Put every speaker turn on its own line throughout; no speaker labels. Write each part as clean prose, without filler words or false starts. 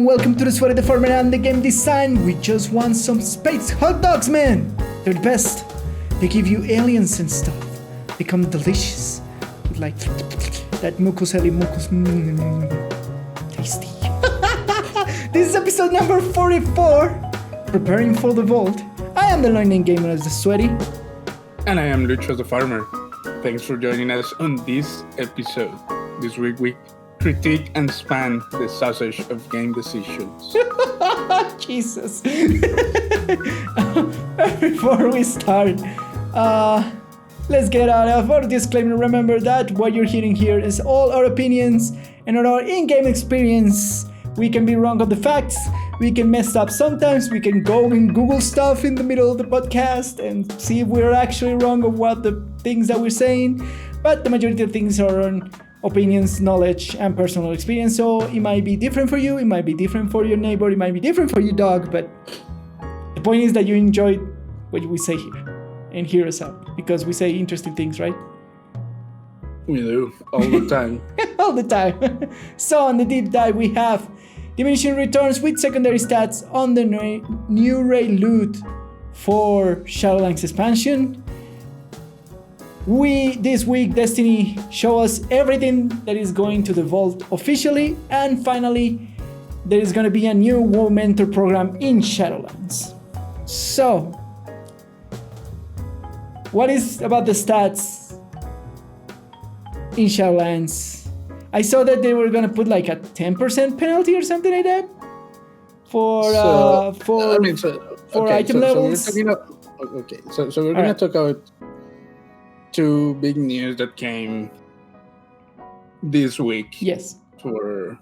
and welcome to the Sweaty the Farmer and the game design. We just want some space hot dogs, man. They're the best. They give you aliens and stuff. They come delicious with like that mucus-helly mucus. Tasty. This is episode number 44. Preparing for the vault. I am the learning gamer as the Sweaty.
And I am Lucho the farmer. Thanks for joining us on this episode. This week we critique and span the sausage of game decisions.
Jesus. Before we start, let's get out of our disclaimer. Remember that what you're hearing here is all our opinions and our in-game experience. We can be wrong on the facts. We can mess up sometimes. We can go and Google stuff in the middle of the podcast and see if we're actually wrong of what the things that we're saying. But the majority of things are on opinions, knowledge, and personal experience. So it might be different for you. It might be different for your neighbor. It might be different for your dog. But the point is that you enjoy what we say here and hear us out because we say interesting things, right?
We do, all the time.
All the time. So on the deep dive, we have diminishing returns with secondary stats on the new raid loot for Shadowlands expansion. This week, Destiny show us everything that is going to the vault officially, and finally, there is going to be a new WoW mentor program in Shadowlands. So, what is about the stats in Shadowlands? I saw that they were going to put like a 10% penalty or something like that for item levels.
So we're going to talk about two big news that came this week.
Yes.
For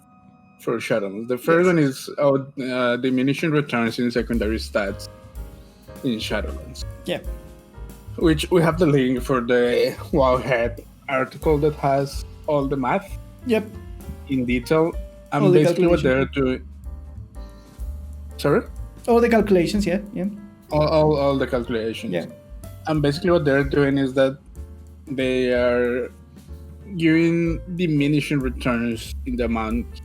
Shadowlands. The first one is diminishing returns in secondary stats in Shadowlands.
Yeah.
Which we have the link for the Wowhead article that has all the math.
Yep.
In detail. And basically what they're doing. Sorry?
All the calculations, yeah.
All the calculations.
Yeah.
And basically what they're doing is that they are giving diminishing returns in the amount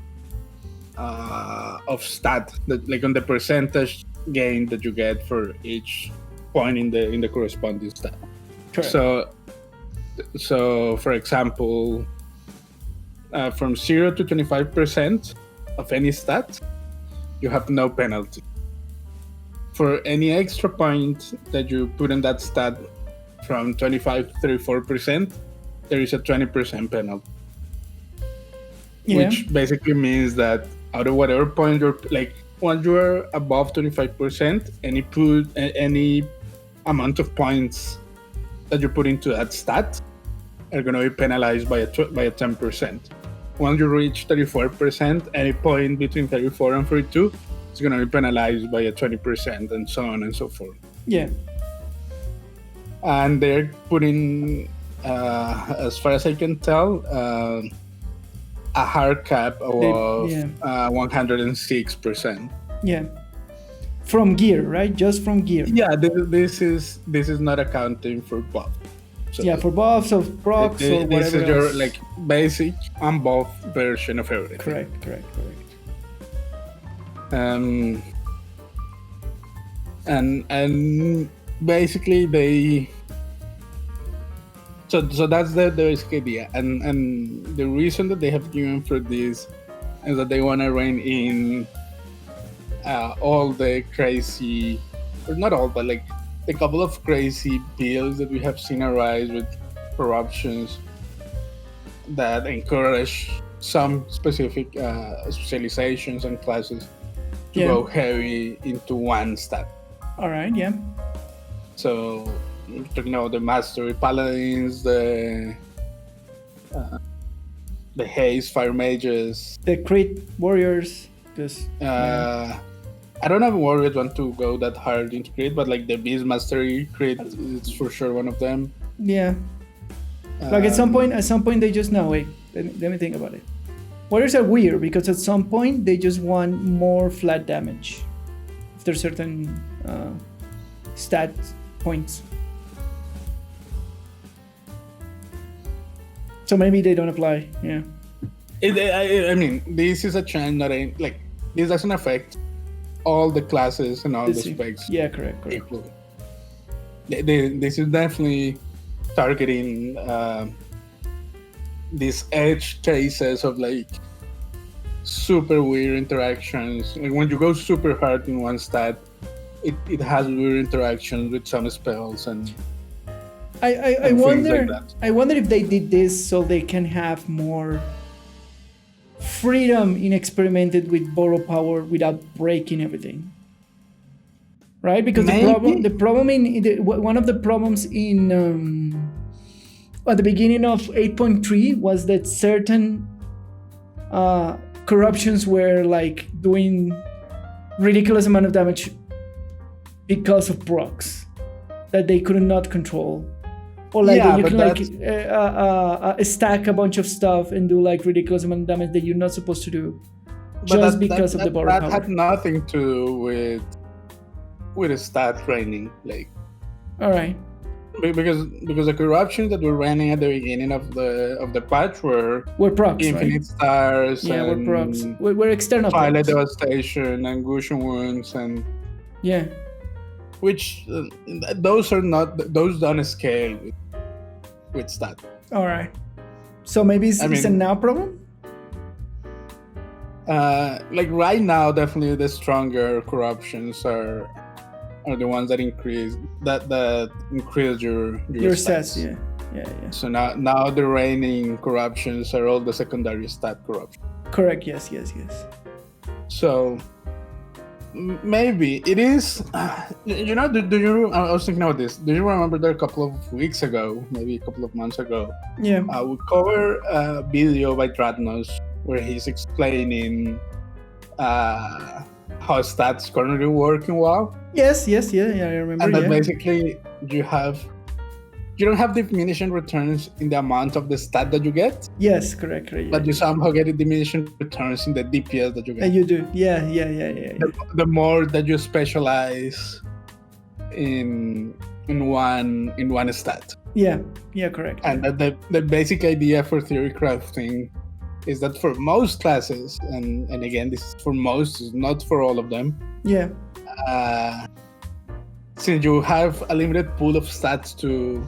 of stat that, like, on the percentage gain that you get for each point in the corresponding stat.
Correct.
So for example, from 0 to 25% of any stat, you have no penalty. For any extra point that you put in that stat from 25 to 34%, there is a 20% penalty. Yeah. Which basically means that out of whatever point you're, like, once you are above 25%, any amount of points that you put into that stat are going to be penalized by a 10%. Once you reach 34%, any point between 34 and 42 is going to be penalized by a 20%, and so on and so forth.
Yeah.
And they're putting, as far as I can tell, a hard cap of 106%.
Yeah. From gear, right? Just from gear.
Yeah, this is not accounting for buff. So
yeah, for buffs or procs or whatever.
This is your, like, basic unbuff version of everything.
Correct.
And basically they. So that's the basic idea, and the reason that they have given for this is that they want to rein in all the crazy, or not all, but like a couple of crazy builds that we have seen arise with corruptions that encourage some specific specializations and classes to go heavy into one stat.
All right, yeah.
So, talking about the Mastery Paladins, the Haze Fire Mages,
the Crit Warriors. Because
I don't have Warriors want to go that hard into Crit, but like the Beast Mastery Crit is for sure one of them.
Yeah. Like at some point they just wait. Let me think about it. Warriors are weird because at some point they just want more flat damage after certain stat points. So maybe they don't apply. Yeah.
I mean, this is a trend that this doesn't affect all the classes and all the
same.
specs.
Yeah, correct.
Equally. This is definitely targeting these edge cases of like super weird interactions. And when you go super hard in one stat, it has weird interactions with some spells and
I
things
wonder.
like that.
I wonder if they did this so they can have more freedom in experimenting with borrow power without breaking everything. Right, because
Maybe.
the problem one of the problems in at the beginning of 8.3 was that certain corruptions were like doing ridiculous amount of damage because of procs that they could not control, or like
Yeah,
you
but
can like stack a bunch of stuff and do like ridiculous amount of damage that you're not supposed to do just because of the borrow
that
power.
had nothing to do with a stat training, like
All right.
because the corruptions that were running at the beginning of the patch were
We're procs,
infinite
right?
stars
Yeah, we're
and
procs. We're external
Twilight
procs.
Devastation and Gushing Wounds, and
Yeah.
which those don't scale with stat.
All right. So maybe it's a now problem?
Like right now, definitely the stronger corruptions are the ones that increase your
stats.
stats.
Yeah.
So now the reigning corruptions are all the secondary stat corruptions.
Correct. Yes.
So maybe it is. You know, do you? I was thinking about this. Do you remember that a couple of weeks ago, maybe a couple of months ago,
Yeah.
we covered a video by Tratnos where he's explaining how stats currently work in WoW.
Yes. Yeah. I remember.
And that
Yeah.
basically you don't have diminishing returns in the amount of the stat that you get,
Yes. Correct. Yeah.
but you somehow get diminishing returns in the DPS that you get.
You do. Yeah.
The more that you specialize in one stat.
Yeah. Correct.
And that the basic idea for theory crafting is that for most classes, and again, this is for most, it's not for all of them.
Yeah.
Since you have a limited pool of stats to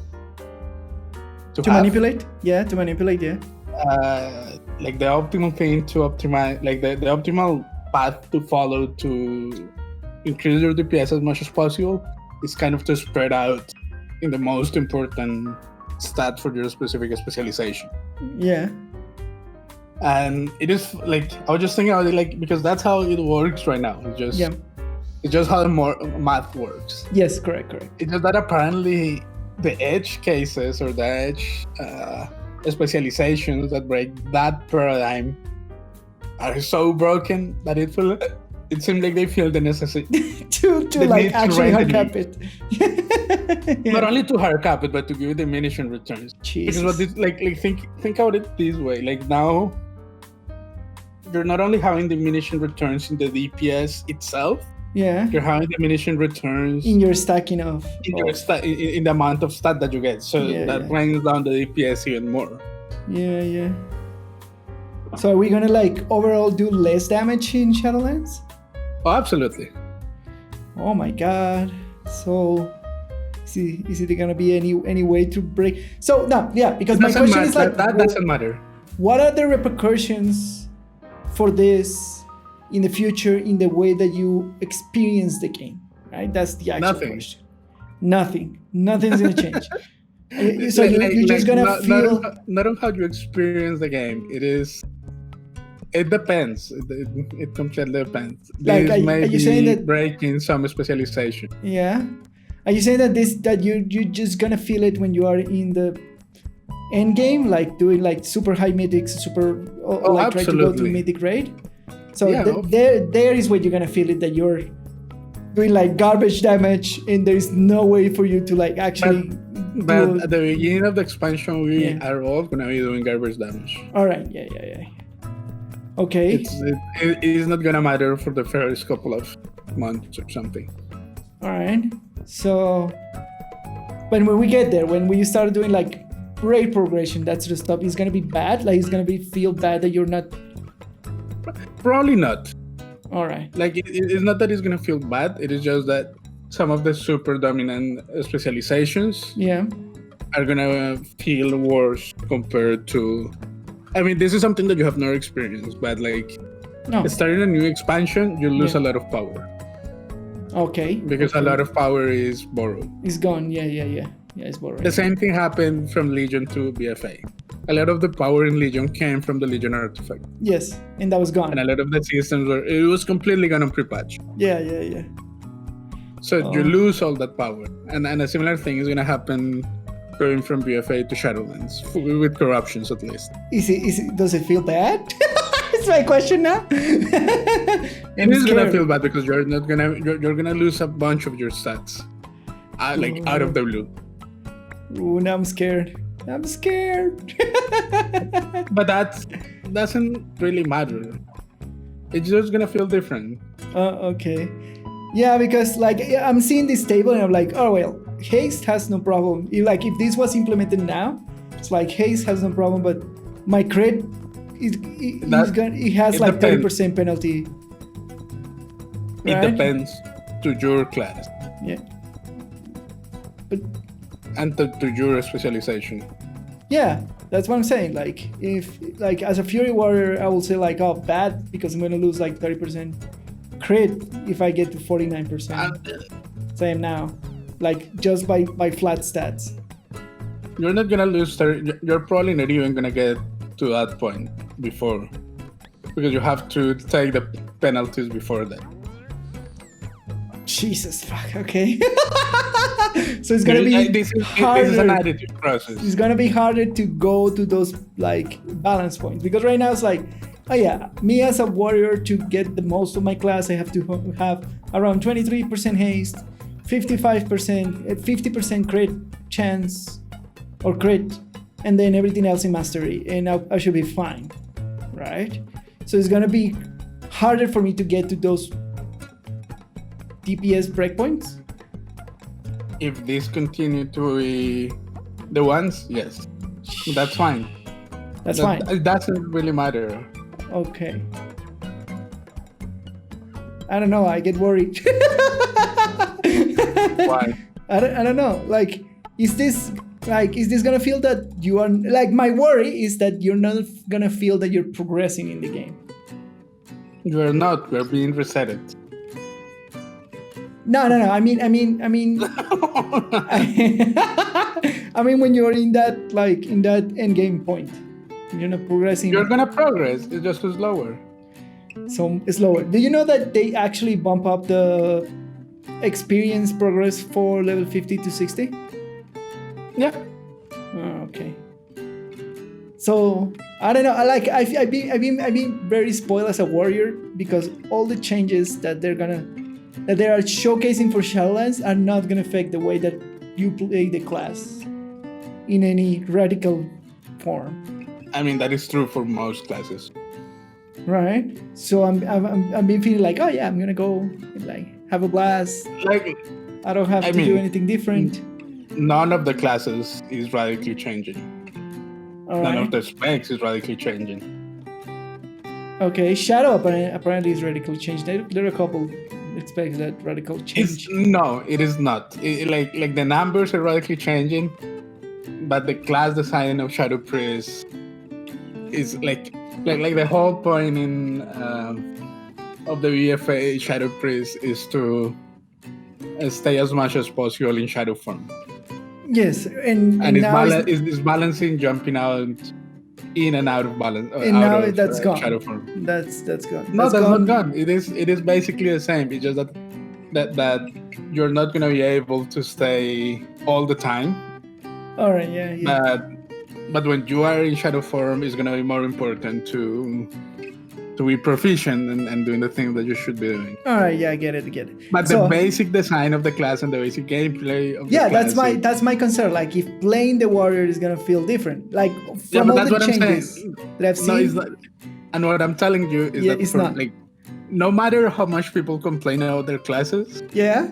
manipulate. Yeah. To manipulate. Yeah.
Like the optimal thing to optimize, like the optimal path to follow to increase your DPS as much as possible is kind of to spread out in the most important stat for your specific specialization.
Yeah.
And it is like, I was just thinking about it, like, because that's how it works right now. It's just how the math works.
Yes. Correct.
It's just that apparently the edge cases or the edge specializations that break that paradigm are so broken that it seems like they feel the necessity
to like actually hard cap it.
Not only to hard cap it, but to give it diminishing returns.
Jesus.
Because what this, like think about it this way. Like now, you're not only having diminishing returns in the DPS itself.
Yeah.
You're having diminishing returns
in your stacking of
in the amount of stat that you get. So that brings down the DPS even more.
Yeah. So are we gonna like overall do less damage in Shadowlands?
Oh, absolutely.
Oh my god. So is it gonna be any way to break? So no, yeah, because my question is like
that doesn't matter.
What are the repercussions for this in the future in the way that you experience the game? Right? That's the actual question. Nothing's gonna change. So you're just gonna feel
not on how you experience the game. It depends. It completely depends.
Like, are you saying that
breaking some specialization?
Yeah. Are you saying that you're just gonna feel it when you are in the end game, like doing like super high mythics, like try to go to mythic raid? So there is where you're gonna feel it, that you're doing like garbage damage, and there is no way for you to like actually.
But at the beginning of the expansion, we are all gonna be doing garbage damage.
All right. Yeah. Okay.
It is not gonna matter for the first couple of months or something.
All right. So, but when we get there, when we start doing like raid progression, that sort of stuff, is gonna be bad. Like it's gonna feel bad that you're not.
Probably not.
All right.
Like it's not that it's gonna feel bad. It is just that some of the super dominant specializations
Yeah.
are gonna feel worse compared to. I mean, this is something that you have never experienced, but like
No.
starting a new expansion, you lose
Yeah.
a lot of power
Okay.
because a lot of power is borrowed.
It's gone. Yeah. Yeah, it's boring.
The same thing happened from Legion to BFA. A lot of the power in Legion came from the Legion artifact,
Yes, and that was gone.
and a lot of the systems it was completely gone on pre-patch.
Yeah.
So you lose all that power, and a similar thing is gonna happen going from BFA to Shadowlands with corruptions at least.
Is it? Does it feel bad? It's my question now.
It is gonna feel bad because you're gonna lose a bunch of your stats, out of the blue.
Ooh, now I'm scared.
But that doesn't really matter. It's just gonna feel different.
Okay. Yeah, because like I'm seeing this table and I'm like, oh well, haste has no problem. If this was implemented now, it's like haste has no problem, but my crit it has like 30% penalty.
It
Right?
depends to your class.
Yeah. But
And to your specialization.
yeah, that's what I'm saying. Like if as a Fury Warrior, I will say like, oh, bad because I'm gonna lose like 30% crit if I get to 49%. Same now, like just by flat stats.
You're not gonna lose 30. You're probably not even gonna get to that point before, because you have to take the penalties before that.
Jesus fuck. Okay. So it's gonna be
this
harder.
is an additive process.
It's gonna be harder to go to those like balance points because right now it's like, oh yeah, me as a warrior to get the most of my class, I have to have around 23% haste, 55%, 50% crit chance or crit, and then everything else in mastery, and I should be fine, right? So it's gonna be harder for me to get to those DPS breakpoints.
If these continue to be the ones, yes, that's fine.
That's fine.
It doesn't really matter.
Okay. I don't know. I get worried.
Why?
I don't know. Like, is this gonna feel that you are like? My worry is that you're not gonna feel that you're progressing in the game.
You are not. We're being resetted.
No. I mean, I mean, when you're in that end game point, you're not progressing.
You're gonna progress. It's just slower.
So it's lower. Do you know that they actually bump up the experience progress for level 50 to 60?
Yeah.
Oh, okay. So I don't know. I've been very spoiled as a warrior because all the changes that they are showcasing for Shadowlands are not gonna affect the way that you play the class in any radical form.
I mean, that is true for most classes.
Right. So I've been feeling like, oh yeah, I'm gonna go and like have a blast.
Like,
I don't have to do anything different.
None of the classes is radically changing.
All
None
right.
of the specs is radically changing.
Okay. Shadow apparently is radically changed. There are a couple specs that radical change.
It is not. Like the numbers are radically changing, but the class design of Shadow Priest is like the whole point in of the VFA Shadow Priest is to stay as much as possible in shadow form.
Yes, and
now it's balancing, jumping out, in and out of balance.
And now that's gone.
Shadow form.
That's gone.
No, that's not gone. It is basically the same. It's just that you're not gonna be able to stay all the time.
All right. Yeah.
But when you are in shadow form, it's gonna be more important to be proficient and doing the things that you should be doing.
All right. Yeah, I get it.
But the basic design of the class and the basic gameplay of the class.
That's my concern. Like if playing the warrior is gonna feel different. Like from all the changes that I've seen.
No, it's not. And what I'm telling you is that
it's not.
Like, no matter how much people complain about their classes,
yeah,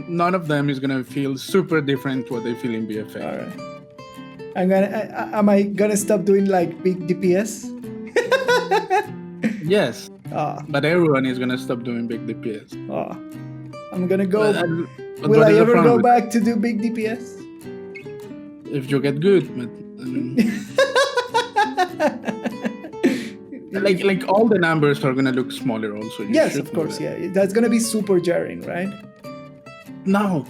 none of them is gonna feel super different to what they feel in BFA.
All right. Am I gonna stop doing like big DPS?
Yes. But everyone is gonna stop doing big DPS.
I'm gonna go.
But
Will
what
I
is the
ever
problem
go
with
back to do big DPS?
if you get good? But, like all the numbers are gonna look smaller also.
Yes, of course, yeah. That's gonna be super jarring, right?
No.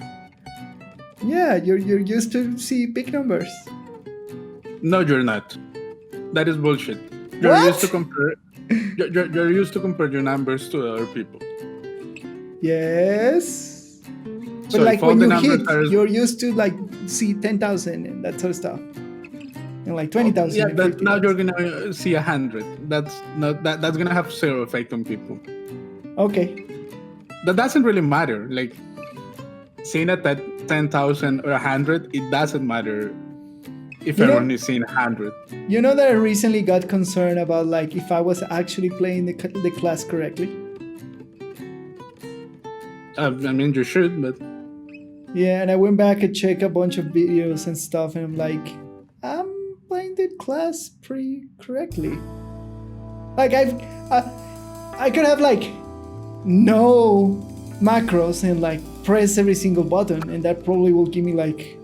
Yeah, you're used to see big numbers.
No, you're not. That is bullshit. You're
What?
used to compare. You're used to compare your numbers to other people.
Yes. But
So
like
if all
when
the
you
numbers
hit,
are,
you're used to like see 10,000 and that sort of stuff. And like 20,000.
yeah,
and
but now
50,000.
you're gonna see 100. That's gonna have zero effect on people.
Okay.
That doesn't really matter. Like seeing it at 10,000 or 100, it doesn't matter if everyone is seeing 100.
You know that I recently got concerned about like if I was actually playing the class correctly.
I mean, you should, but
Yeah, and I went back and checked a bunch of videos and stuff, and I'm like, I'm playing the class pretty correctly. Like I could have like no macros and like press every single button, and that probably will give me like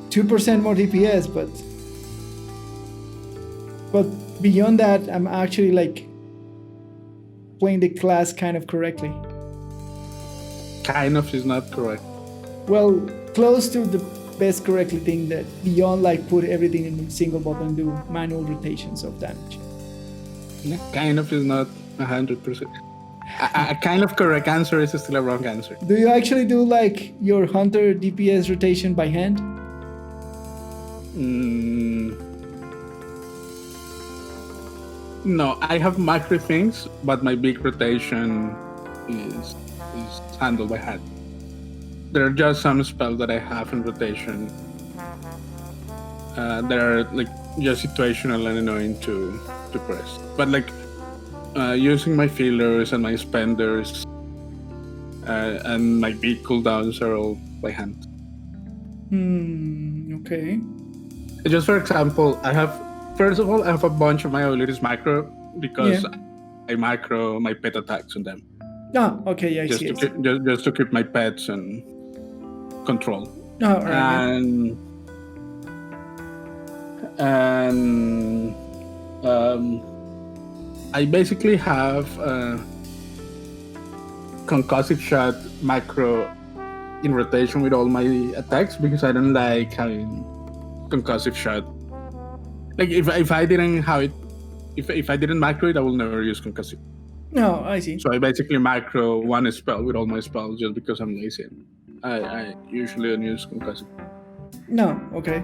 2% more DPS, but beyond that, I'm actually like playing the class kind of correctly.
kind of is not correct.
Well, close to the best correctly thing that beyond like put everything in a single button and do manual rotations of damage.
Yeah, kind of is not 100%. A kind of correct answer is still a wrong answer.
Do you actually do like your Hunter DPS rotation by hand?
No, I have macro things, but my big rotation is handled by hand. There are just some spells that I have in rotation that are like just situational and annoying to press. But like using my fillers and my spenders and my big cooldowns are all by hand.
Okay.
Just for example, I have a bunch of my abilities macro because I macro my pet attacks on them.
Okay, yeah, I see.
Just to keep my pets and control.
Right.
And I basically have concussive shot macro in rotation with all my attacks because I don't like having concussive shot. Like if I didn't have it, if I didn't macro it, I will never use concussive.
No, I see.
So I basically macro one spell with all my spells just because I'm lazy. I usually don't use concussive.
No, okay.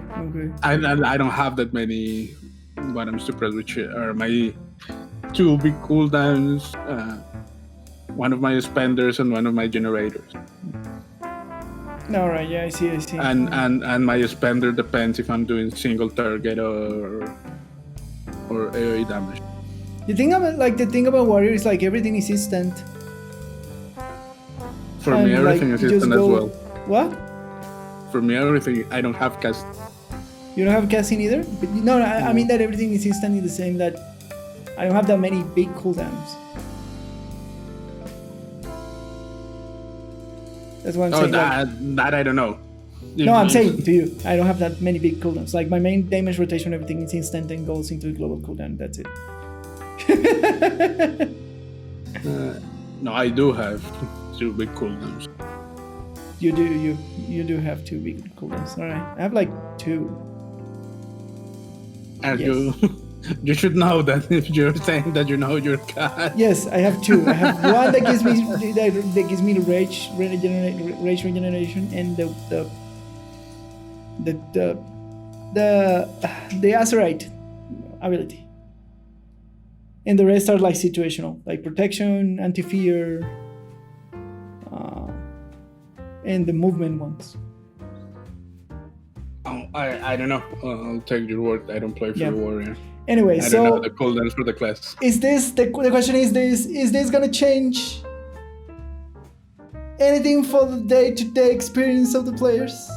I don't have that many bottoms to press, which are my two big cooldowns, one of my spenders and one of my generators.
No, right, yeah, I see.
And my spender depends if I'm doing single target or AoE damage.
The thing about Warrior is like everything is instant.
For me, everything is instant as well.
What?
For me, everything. I don't have cast.
You don't have casting either? But no, I mean that everything is instantly the same. That I don't have that many big cooldowns. That's what I'm saying.
That I don't know.
No, I'm saying to you, I don't have that many big cooldowns. Like my main damage rotation, everything is instant and goes into the global cooldown. That's it.
No, I do have two big cooldowns.
You do have two big cooldowns. All right, I have like two.
You should know that if you're saying that you know your cat.
Yes, I have two. I have one that gives me the rage regeneration and the Azerite ability. And the rest are like situational, like protection, anti-fear, and the movement ones.
Oh, I don't know. I'll take your word. I don't play for the Warrior.
Anyway,
I don't know the cooldowns for the class.
Is this the question? Is this gonna change anything for the day-to-day experience of the players,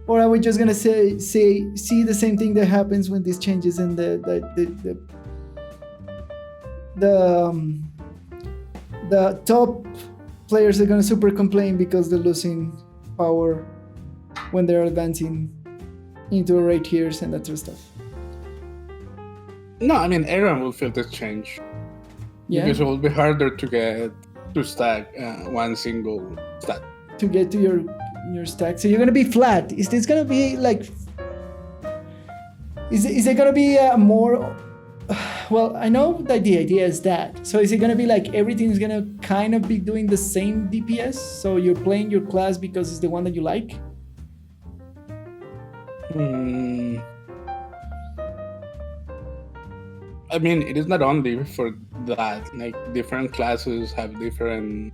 or are we just gonna see the same thing that happens when this changes and the the top players are gonna super complain because they're losing power when they're advancing into array tiers and that sort of stuff.
No, I mean everyone will feel this change.
Yeah.
Because it will be harder to stack one single stat.
To get to your stack. So you're gonna be flat. Is this gonna be like? Is it gonna be more? Well, I know that the idea is that. So is it gonna be like everything's gonna kind of be doing the same DPS? So you're playing your class because it's the one that you like?
I mean, it is not only for that. Like different classes have different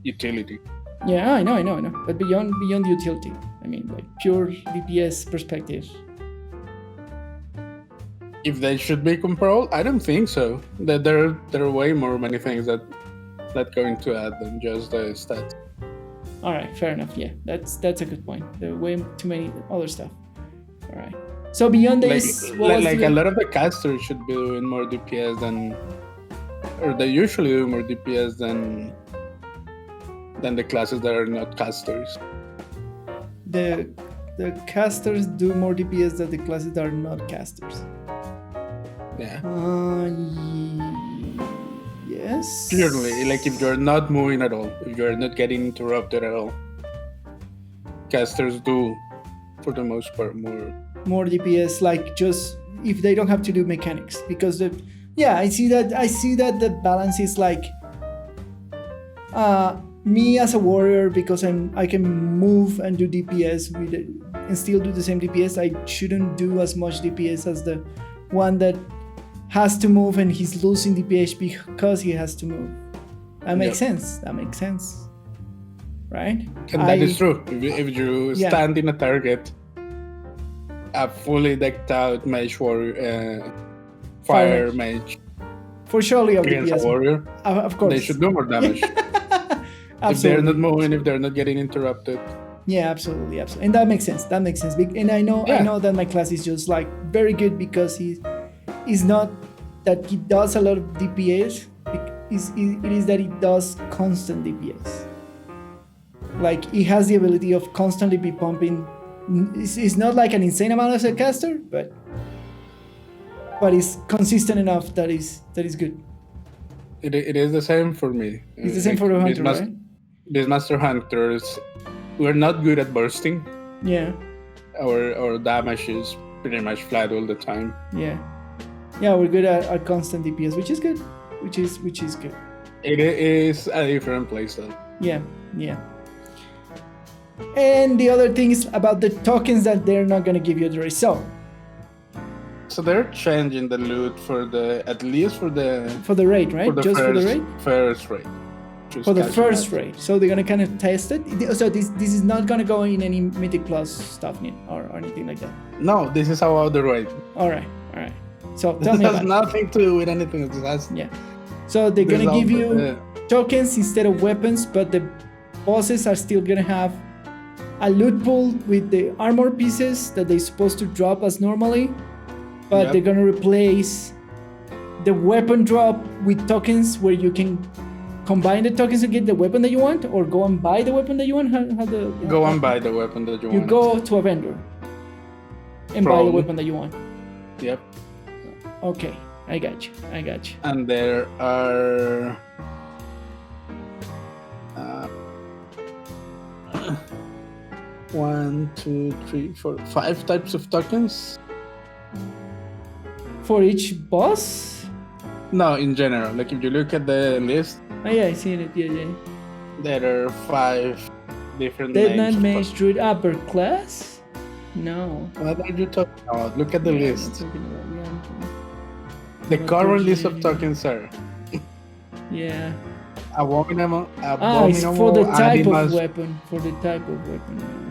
utility.
Yeah, I know. But beyond the utility, I mean, like pure DPS perspective.
If they should be comparable, I don't think so. That there are way many things that go into add than just the stats.
All right, fair enough. Yeah, that's a good point. There are way too many other stuff. All right. So beyond this,
a lot of the casters should be doing more DPS or they usually do more DPS than the classes that are not casters.
The casters do more DPS than the classes that are not casters.
Yeah.
Yes.
Purely, like if you're not moving at all, if you're not getting interrupted at all, casters do, for the most part,
more DPS. Like just if they don't have to do mechanics, because I see that the balance is like me as a warrior, because I can move and do DPS with it and still do the same DPS. I shouldn't do as much DPS as the one that has to move and he's losing DPS because he has to move. That makes sense. Right?
And that is true. If you stand in a target, a fully decked out mage warrior, fire mage,
for surely
against a warrior,
of course,
they should do more damage. If they're not moving, if they're not getting interrupted.
Yeah, absolutely. And that makes sense. And I know that my class is just like very good because he's not that he does a lot of DPS. It is that he does constant DPS. Like he has the ability of constantly be pumping. It's not like an insane amount as a caster, but it's consistent enough that is good.
It is the same for me.
It's the same for the hunter, right?
These master hunters, we're not good at bursting.
Yeah.
Our damage is pretty much flat all the time.
Yeah, we're good at constant DPS, which is good. Which is good.
It is a different playstyle.
Yeah. And the other thing is about the tokens that they're not gonna give you the result.
So they're changing the loot at least for the
raid, right?
For the raid? First raid.
For the first raid. So they're gonna kind of test it. So this is not gonna go in any Mythic Plus stuff or anything like that.
No, this is about the raid.
All right. So tell me about it.
It has nothing to do with anything.
Yeah. So they're gonna give you tokens instead of weapons, but the bosses are still gonna have a loot pool with the armor pieces that they're supposed to drop as normally, but they're gonna replace the weapon drop with tokens where you can combine the tokens to get the weapon that you want, or go and buy the weapon that you want.
Go and buy the weapon that you want.
You go to a vendor and buy the weapon that you want.
Yep.
Okay, I got you.
And there are 1, 2, 3, 4, 5 types of tokens
for each boss.
No, in general. Like if you look at the list.
Oh yeah, I see it. Yeah.
There are 5 different
Dead
names.
Knight, Mage, Druid, upper class? No.
What are you talking about? Look at the list. The current list of tokens are.
Yeah.
Abominable.
It's for the type of weapon.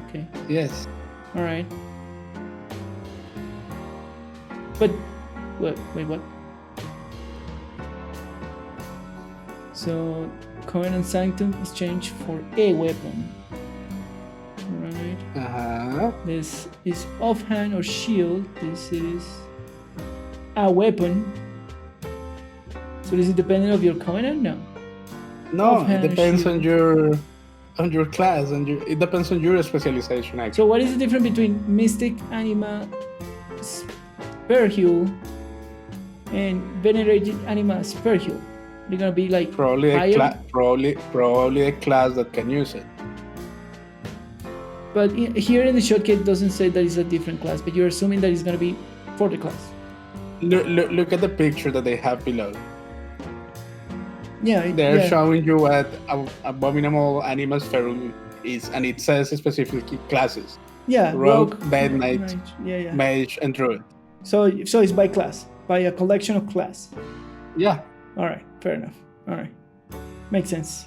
Okay.
Yes.
All right. But wait, what? So Covenant Sanctum is changed for a weapon. Right. This is offhand or shield. This is a weapon. So is it dependent of your covenant? No.
No,
Offhand
it depends
shield.
on your class, and it depends on your specialization. Actually,
So what is the difference between Mystic, Anima, Superhue, and Venerated Anima, Superhue? They're gonna be like
probably
higher?
probably a class that can use it.
But here in the shortcut it doesn't say that it's a different class, but you're assuming that it's gonna be for the class.
Look at the picture that they have below.
Yeah,
They're showing you what Abominable Animus Feral is, and it says specifically classes:
yeah,
Rogue, Bad Knight,
yeah.
Mage, and Druid.
So it's by class, by a collection of class.
Yeah.
All right, fair enough. All right, makes sense.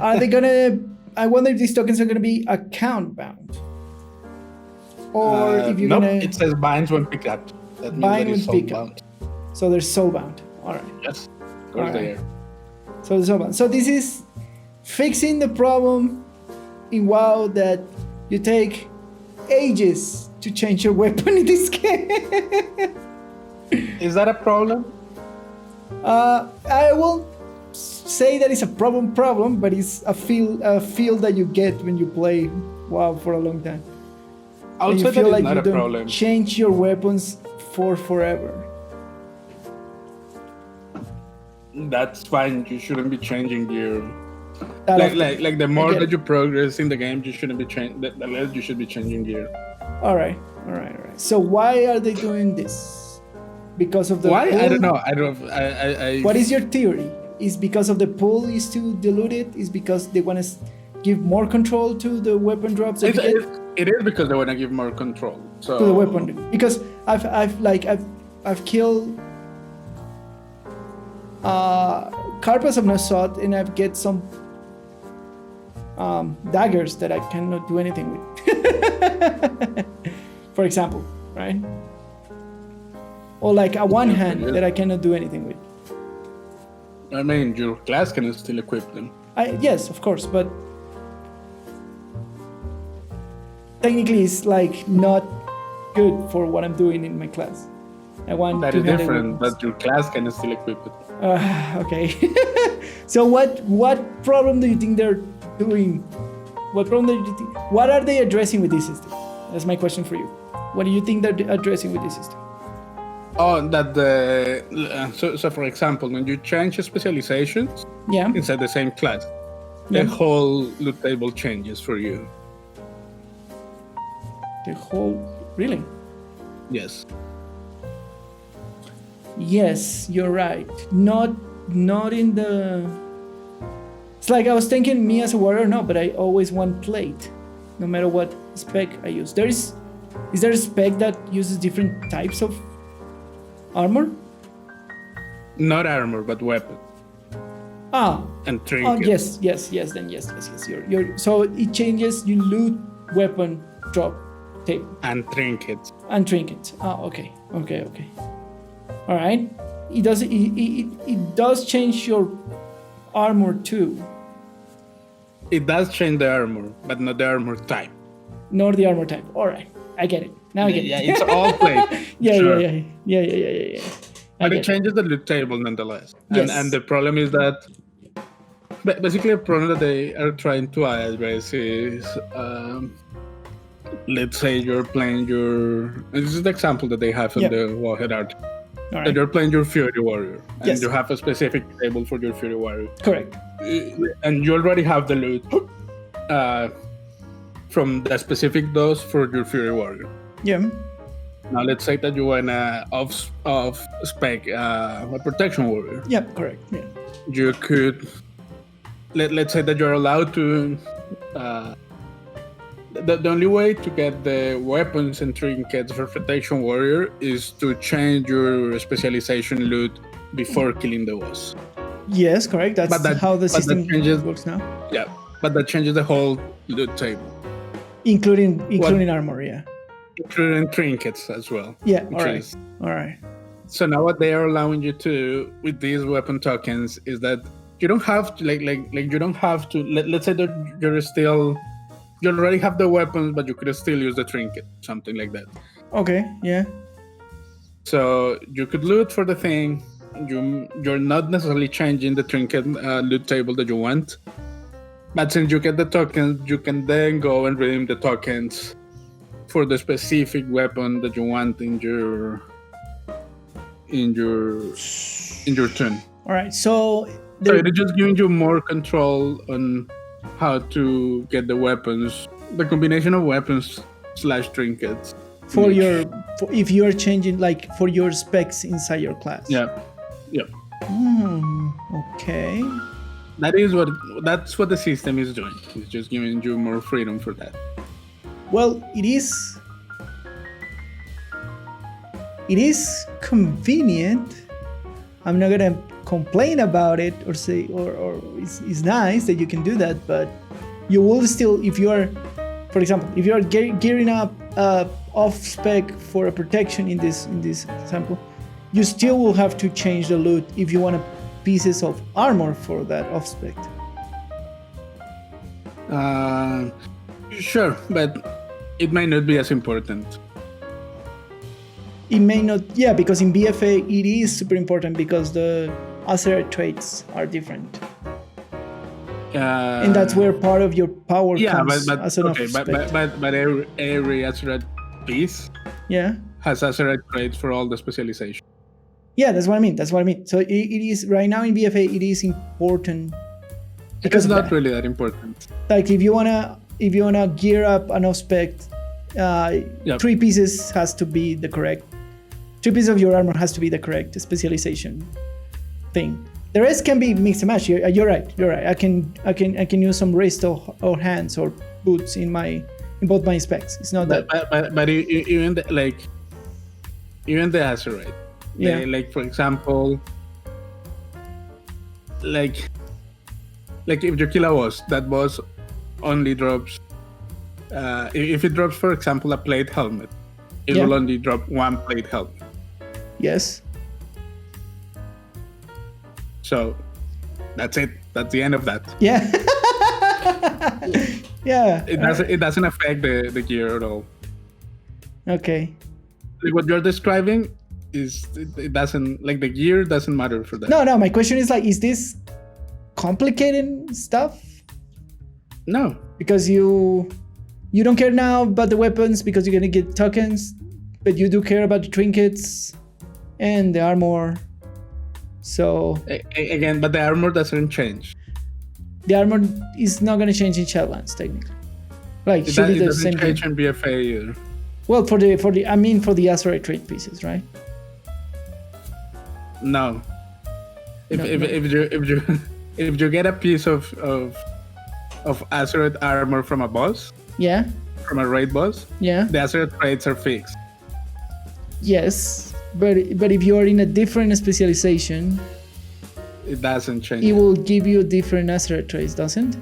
Are they gonna? I wonder if these tokens are gonna be account bound, or if you're
nope,
gonna.
it says binds when picked up. That means
bind
that it's
when picked
soulbound.
So they're soulbound. All right.
Yes, of course they are.
So they're soulbound. So this is fixing the problem in WoW that you take ages to change your weapon in this game.
Is that a problem?
I won't say that it's a problem, but it's a feel that you get when you play WoW for a long time.
I would
And
say
you feel
that
like
it's not
you
a
don't
problem.
change your weapons for forever.
That's fine. You shouldn't be changing your
That
like
often.
like the more
I get
that you progress in the game, you shouldn't be changing. The less you should be changing gear.
All right. So why are they doing this? Because of the
Why?
pool?
I don't know. I don't. I
What is your theory? Is because of the pool is to dilute it? Is because they want to give more control to the weapon drops that you get?
It is because they want to give more control. So
To the weapon, because I've killed Carpus of Nosot, and I've get some daggers that I cannot do anything with. For example, right? Or like a one hand that I cannot do anything with.
I mean, your class can still equip them.
Yes, of course, but technically it's like not good for what I'm doing in my class. I want
That
to
is different, but your class can still equip it.
Okay. So what problem do you think they're doing? What are they addressing with this system? That's my question for you. What do you think they're addressing with this system?
Oh, that the so for example, when you change specializations
Yeah.
inside the same class,
Yeah.
the whole loot table changes for you.
The whole really?
Yes.
Yes, you're right. Not in the. It's like I was thinking me as a warrior, no, but I always want plate, no matter what spec I use. Is there a spec that uses different types of armor?
Not armor, but weapon and
Oh
trinkets.
yes. Then yes. You're so it changes. You loot weapon drop table
And trinkets.
and trinkets. Okay. All right. It does change your armor too,
It does change the armor, but not the armor type.
nor the armor type. All right, I get it. Now I get
Yeah,
it.
it's all plate.
Yeah.
But
I
it
get it.
changes the loot table nonetheless.
Yes.
And the problem is that basically a problem that they are trying to address is let's say you're playing this is the example that they have in
Yeah.
the Warhead article.
All
That
right.
you're playing your Fury Warrior and
Yes.
you have a specific table for your Fury Warrior.
Correct.
And you already have the loot from the specific dose for your Fury Warrior.
Yeah.
Now let's say that you want off spec a Protection Warrior.
Yeah. Correct. Yeah.
You could let's say that you're allowed to the only way to get the weapons and trinkets for Protection Warrior is to change your specialization loot before killing the boss.
Yes. Correct. That's how the system
changes,
works now,
yeah, but that changes the whole loot table,
including armor. Yeah.
including trinkets as well.
Yeah.
which
All right.
So now what they are allowing you to with these weapon tokens is that you don't have to like you don't have to let's say that you already have the weapons, but you could still use the trinket, something like that.
Okay. Yeah.
So you could loot for the thing, you're not necessarily changing the trinket loot table that you want. But since you get the tokens, you can then go and redeem the tokens for the specific weapon that you want in your turn.
All right, so
it is just giving you more control on how to get the weapons, the combination of weapons / trinkets.
For if you are changing, like, for your specs inside your class.
Yeah.
Okay.
That's what the system is doing. It's just giving you more freedom for that.
Well, it is convenient. I'm not gonna complain about it or say or it's nice that you can do that, but you will still, if you are, for example, if you are gearing up off spec for a protection in this example, you still will have to change the loot if you want pieces of armor for that off spec.
Sure, but it might not be as important.
It may not, yeah, because in BFA it is super important because the Acerite traits are different. And that's where part of your power comes.
But
as an
okay, but every Acerite piece has Acerite traits for all the specialization.
Yeah, that's what I mean. So it is right now in BFA. It is important.
Because it's not really that important.
Like if you wanna gear up an spec, 3 pieces has to be the correct. 3 pieces of your armor has to be the correct specialization thing. The rest can be mix and match. You're right. I can use some wrist or hands or boots in both my specs. It's not that.
But even the Acerite.
Yeah.
Like for example, like if you kill a boss, that boss only drops. If it drops, for example, a plate helmet, it will only drop 1 plate helmet.
Yes.
So that's it. That's the end of that.
Yeah. Yeah.
It doesn't affect the gear at all.
Okay.
Like what you're describing is it doesn't, like, the gear doesn't matter for that.
No. My question is, like, is this complicated stuff?
No.
Because you don't care now about the weapons because you're gonna get tokens, but you do care about the trinkets and the armor. So
again, but the armor doesn't change.
The armor is not gonna change in Shadowlands technically. Like,
It
should be the
doesn't
same
change
thing.
in BFA either.
Well, for the Acerite trait pieces, right?
No. If you get a piece of Acerite armor from a boss, from a raid boss, the Acerite traits are fixed.
Yes, but if you are in a different specialization,
it doesn't change.
It will give you different Acerite traits, doesn't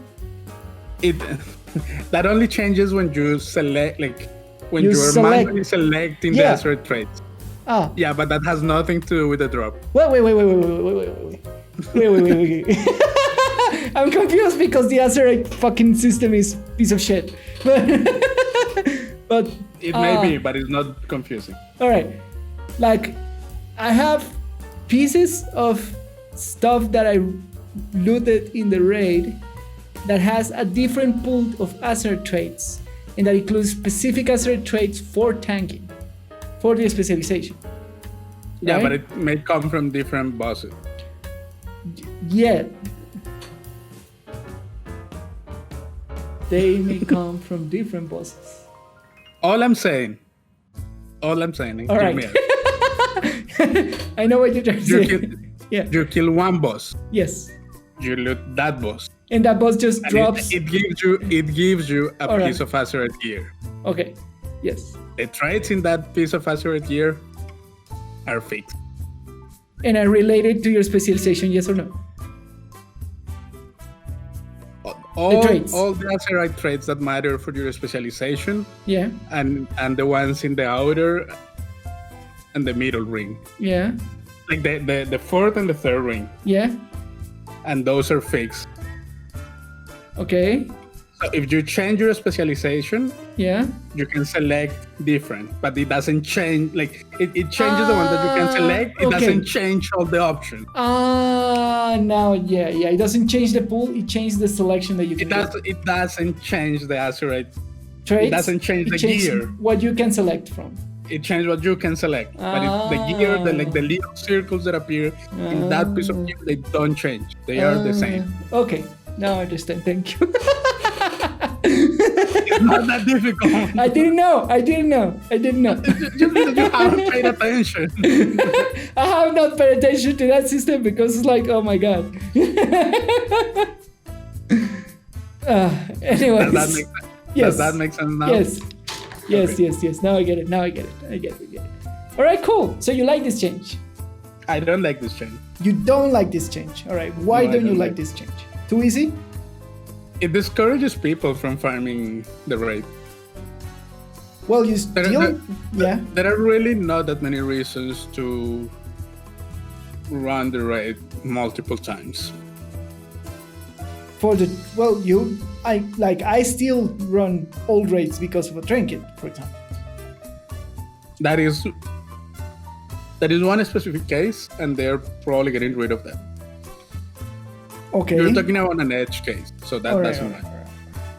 it? That only changes when you select, like when you're manually selecting the Acerite traits.
Ah.
Yeah, but that has nothing to do with the drop.
Wait. I'm confused because the Acerite fucking system is piece of shit. But
it may be, but it's not confusing.
All right, like I have pieces of stuff that I looted in the raid that has a different pool of Acerite traits, and that includes specific Acerite traits for tanking, for the specialization.
Yeah,
right?
but it may come from different bosses.
Yeah. They may come from different bosses.
All I'm saying. All right.
I know what you're trying to say.
You kill one boss.
Yes.
You loot that boss.
And that boss just drops.
It gives you a piece of Acerite gear.
Okay. Yes.
The traits in that piece of Acerite gear are fixed.
And are related to your specialization, yes or no?
All the Acerite traits that matter for your specialization.
Yeah.
And the ones in the outer and the middle ring.
Yeah.
Like the fourth and the third ring.
Yeah.
And those are fixed.
Okay.
So if you change your specialization,
Yeah.
you can select different, but it doesn't change. Like it changes the one that you can select. It
okay.
doesn't change all the options.
Now, yeah. It doesn't change the pool. It changes the selection that you can do.
It doesn't change the accurate.
Traits.
It doesn't change the
changes
gear.
what you can select from.
It changes what you can select, but the gear, the little circles that appear in that piece of gear, they don't change. They are the same.
Okay, now I understand. Thank you.
It's not that difficult.
I didn't know.
Just because you haven't paid attention.
I have not paid attention to that system because it's like, oh my god. Anyways.
Does that make sense now?
Yes. Yes. Now I get it. I get it. All right, cool. So you like this change?
I don't like this change.
You don't like this change. All right. Why don't you like this change? Too easy?
It discourages people from farming the raid.
Well, you still... Yeah.
There are really not that many reasons to run the raid multiple times. I still run old raids because of a trinket, for example. That is one specific case, and they're probably getting rid of that.
Okay.
You're talking about an edge case, so that doesn't matter.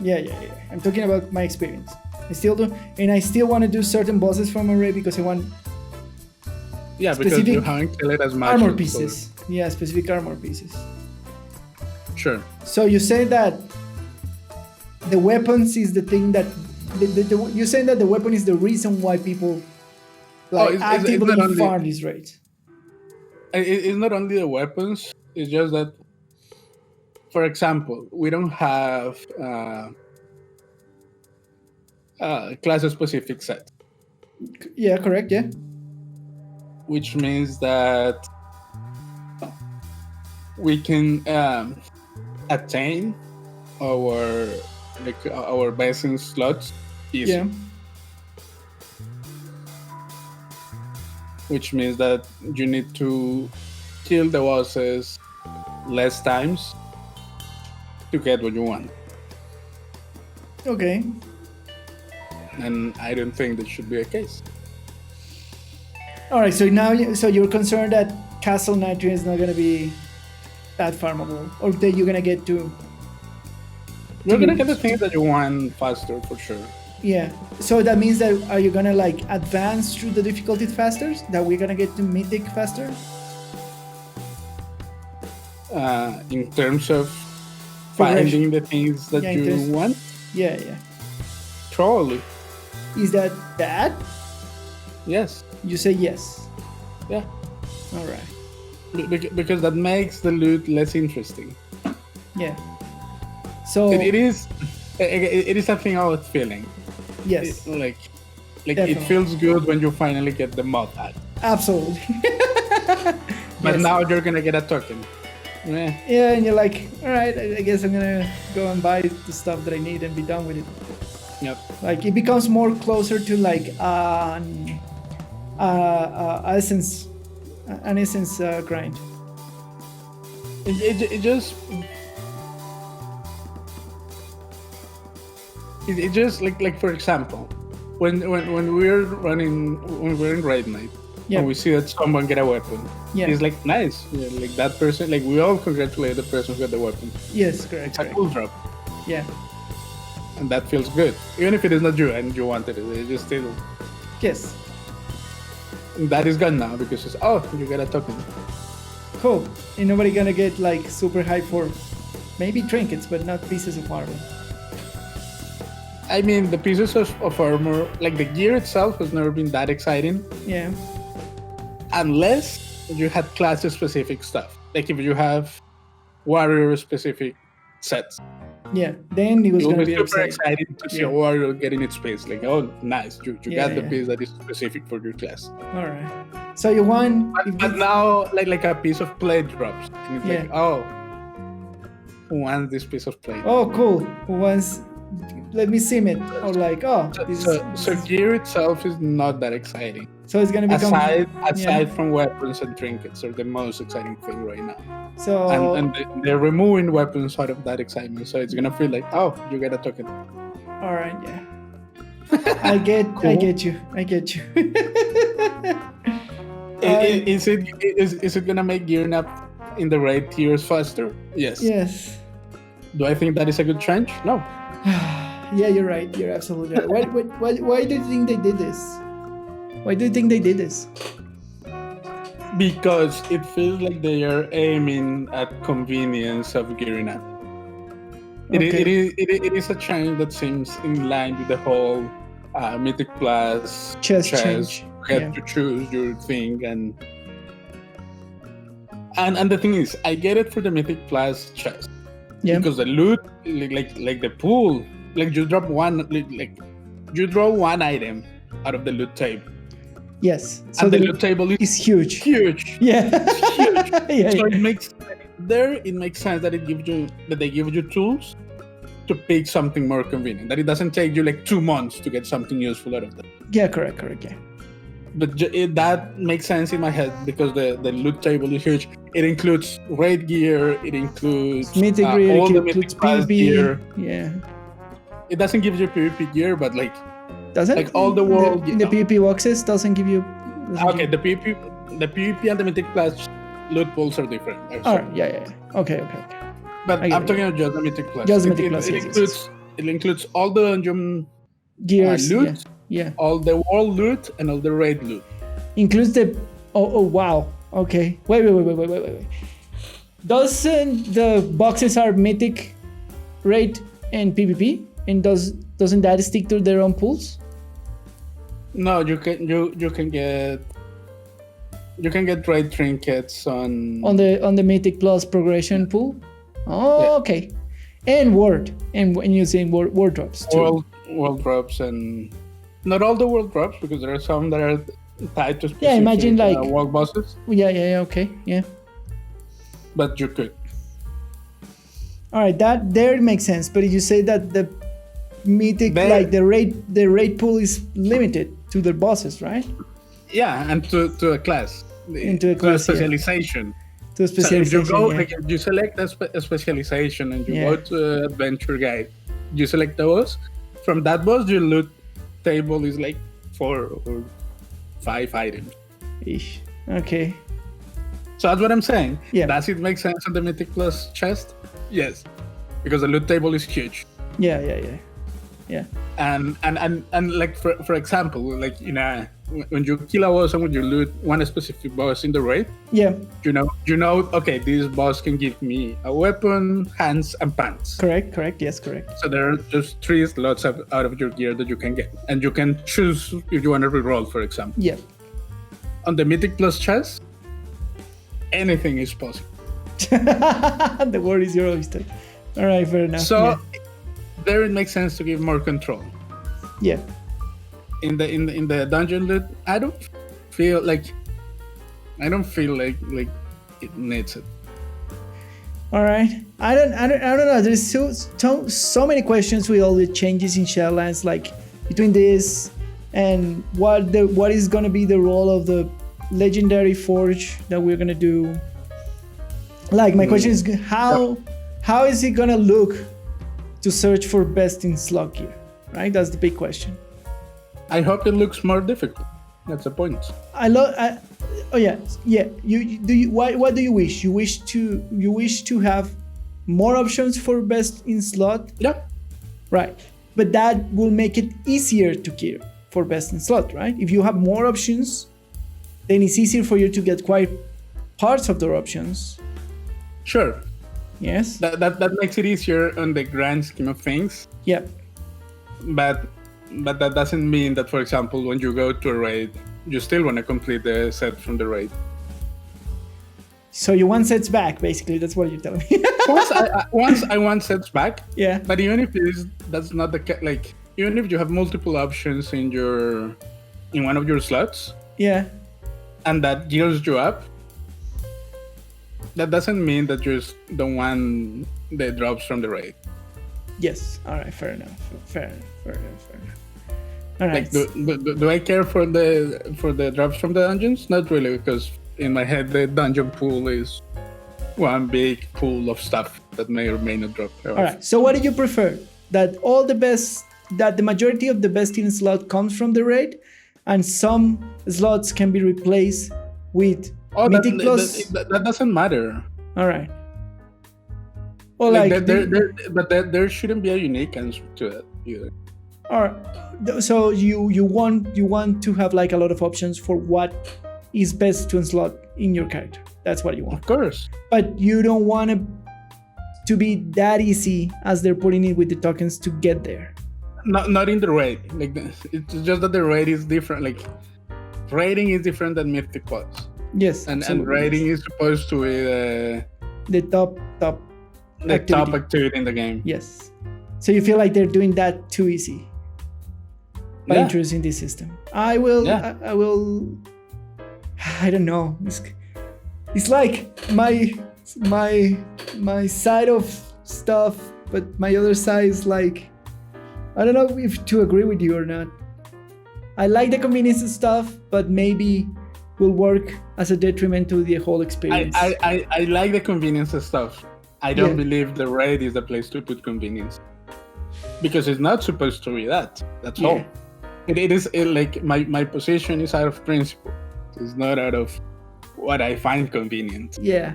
Yeah. I'm talking about my experience. I still do, and I still want to do certain bosses from a raid because I want.
Yeah, because you haven't killed it as much.
Armor pieces. Yeah, specific armor pieces.
Sure.
So you say that the weapons is the thing that you're saying that the weapon is the reason why people actively farm these raids.
It's not only the weapons. It's just that, for example, we don't have class-specific set.
Yeah, correct. Yeah.
Which means that we can attain our basing slots easy.
Yeah.
Which means that you need to kill the bosses less times to get what you want.
Okay.
And I don't think that should be the case.
All right. So now, you're concerned that Castle Nitro is not going to be that farmable, or that you're going to get to.
You're going to get the things that you want faster, for sure.
Yeah. So that means that are you going to advance through the difficulty faster? That we're going to get to Mythic faster?
In terms of finding the things that you want?
Yeah.
Probably.
Is that bad?
Yes.
You say yes.
Yeah.
All right.
Because that makes the loot less interesting.
Yeah. So
it is a thing I was feeling.
Yes.
It feels good when you finally get the mod ad.
Absolutely.
But now you're gonna get a token.
Yeah, and you're like, all right, I guess I'm gonna go and buy the stuff that I need and be done with it.
Yep.
It becomes more closer to an essence grind.
It just for example, when we're in raid night, and we see that someone get a weapon, it's nice. Yeah, that person, we all congratulate the person who got the weapon.
Yes, correct.
It's a cool drop.
Yeah.
And that feels good, even if it is not you and you wanted it. It just still.
Yes.
And that is gone now because you get a token.
Cool. And nobody gonna get super high for maybe trinkets, but not pieces of armor.
I mean, the pieces of armor, the gear itself, has never been that exciting.
Yeah.
Unless you had class-specific stuff. If you have warrior-specific sets.
Yeah, then it was going to be
super exciting to see a warrior getting its piece. Nice, you got the piece that is specific for your class.
All right. So you won.
But now, a piece of plate drops. And it's who wants this piece of plate?
Oh, cool. Who wants... Let me sim it. Or
So gear itself is not that exciting.
So it's going to become...
Aside from weapons and trinkets are the most exciting thing right now.
So
they're removing weapons out of that excitement, so it's gonna feel like, oh, you get a token.
All right, yeah. I get you.
Is it gonna make gearing up in the raid tiers faster? Yes.
Yes.
Do I think that is a good trend? No.
Yeah, you're right. You're absolutely right. Why do you think they did this? Why do you think they did this?
Because it feels like they are aiming at convenience of gearing up.
Okay.
It is a change that seems in line with the whole Mythic Plus
Chest change.
You have to choose your thing, and the thing is, I get it for the Mythic Plus chest.
Yeah.
Because the loot, like the pool, like you drop one, you draw one item out of the loot table.
Yes.
So the loot table
is huge.
Huge.
Yeah.
It's huge.
Yeah,
so
yeah.
it makes sense that they give you tools to pick something more convenient. That it doesn't take you like 2 months to get something useful out of that.
Yeah, correct, yeah.
But that makes sense in my head because the loot table is huge. It includes raid gear. It includes
Mythic gear.
all
It
the
includes
Mythic Plus
PvP.
gear.
Yeah.
It doesn't give you PvP gear, but
Does it?
like all the world.
In the PvP boxes doesn't give you.
Okay, the PvP and the Mythic Plus loot pools are different.
All right. Yeah. Okay.
But I'm talking about just the Mythic Plus.
Just the Mythic Plus.
It includes all the dungeon
gears,
loot,
yeah,
all the world loot, and all the raid loot.
Includes the. Oh wow. Okay. Wait. Doesn't the boxes are Mythic, raid, and PvP? And doesn't that stick to their own pools?
No, you can get raid trinkets on
the Mythic Plus progression pool. Oh, yeah. Okay. And word, and when you're saying word drops too.
World drops, and not all the world drops because there are some that are tied to specific
imagine like
world bosses.
Yeah. Okay. Yeah.
But you could.
All right, that there makes sense. But you say that the Mythic, the raid pool is limited to the bosses, right?
Yeah, and to a class.
Into a class,
specialization.
Yeah. To a specialization.
So if you go, you select a specialization and you go to Adventure Guide. You select those. From that boss, your loot table is like 4 or 5 items.
Eesh. Okay.
So that's what I'm saying.
Yeah.
Does it make sense on the Mythic Plus chest? Yes, because the loot table is huge.
Yeah.
And like for example, like when you kill a boss and when you loot one specific boss in the raid, you know, okay, this boss can give me a weapon, hands, and pants.
Correct. Yes, correct.
So there are just 3 slots out of your gear that you can get, and you can choose if you want to reroll, for example.
Yeah.
On the Mythic Plus chest, anything is possible.
The word is your oyster. All right, fair enough.
So there it makes sense to give more control.
Yeah.
In the dungeon loot, I don't feel like it needs it.
All right. I don't know. There's so many questions with all the changes in Shadowlands, like between this and what is gonna be the role of the legendary forge that we're gonna do. Like my question is how is it gonna look to search for best in slot gear, right? That's the big question.
I hope it looks more difficult. That's the point. What do you wish? You wish to have more options for best in slot? Yeah.
Right. But that will make it easier to gear for best in slot, right? If you have more options, then it's easier for you to get quite parts of the options.
Sure.
Yes.
That makes it easier on the grand scheme of things.
Yeah.
But that doesn't mean that, for example, when you go to a raid, you still want to complete the set from the raid.
So you want sets back, basically. That's what you're telling me.
Once I want sets back.
Yeah.
But even if that's not the case, like even if you have multiple options in one of your slots.
Yeah.
And that gears you up. That doesn't mean that you're the one that drops from the raid.
Yes. All right. Fair enough. Fair enough. All right.
Like, do I care for the drops from the dungeons? Not really, because in my head the dungeon pool is one big pool of stuff that may or may not drop.
All right. So what do you prefer? That the majority of the best in slot comes from the raid, and some slots can be replaced with Mythic Plus?
That doesn't matter.
All right. Or
there shouldn't be a unique answer to it either.
Or so you want to have like a lot of options for what is best to slot in your character. That's what you want.
Of course.
But you don't want it to be that easy as they're putting it with the tokens to get there.
Not in the raid. Like it's just that the raid is different. Like raiding is different than Mythic Plus.
Yes.
And raiding is supposed to be
the top
activity in the game.
Yes. So you feel like they're doing that too easy by introducing this system. I will. I don't know. It's like my side of stuff, but my other side is like, I don't know if to agree with you or not. I like the convenience of stuff, but maybe will work as a detriment to the whole experience.
I like the convenience of stuff. I don't believe the raid is the place to put convenience, because it's not supposed to be that. That's all. It is like my position is out of principle. It's not out of what I find convenient.
Yeah,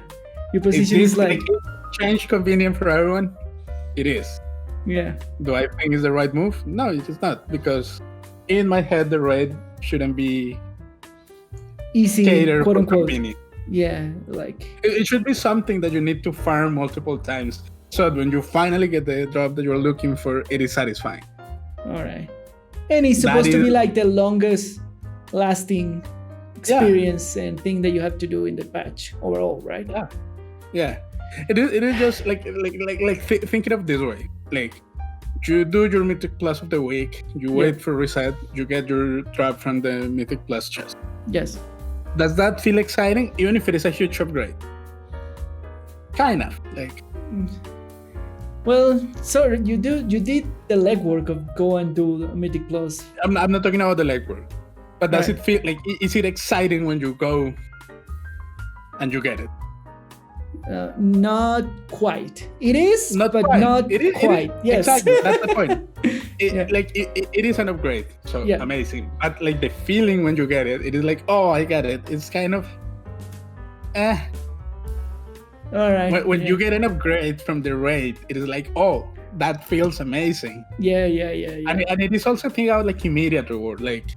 your position is like
change convenient for everyone. It is.
Yeah.
Do I think it's the right move? No, it is not, because in my head the raid shouldn't be
easy,
catered
quote
for
unquote.
Convenient.
Yeah, like
it should be something that you need to farm multiple times, so that when you finally get the drop that you're looking for, it is satisfying.
All right. And it's supposed to be like the longest lasting experience and thing that you have to do in the patch overall, right?
Yeah. It is just like think it of this way. Like you do your Mythic Plus of the week, you wait for reset, you get your drop from the Mythic Plus chest.
Yes.
Does that feel exciting, even if it is a huge upgrade? Kind of. Like.
Well, sorry, you did the legwork of go and do the Mythic Plus.
I'm not talking about the legwork, but does it feel like, is it exciting when you go and you get it?
Not quite. It is, not quite. Yes,
exactly. That's the point. It is an upgrade, so amazing. But like the feeling when you get it, it is like, oh, I get it. It's kind of,
All right.
When you get an upgrade from the raid, it is like, oh, that feels amazing.
Yeah.
And it is also a thing about like immediate reward, like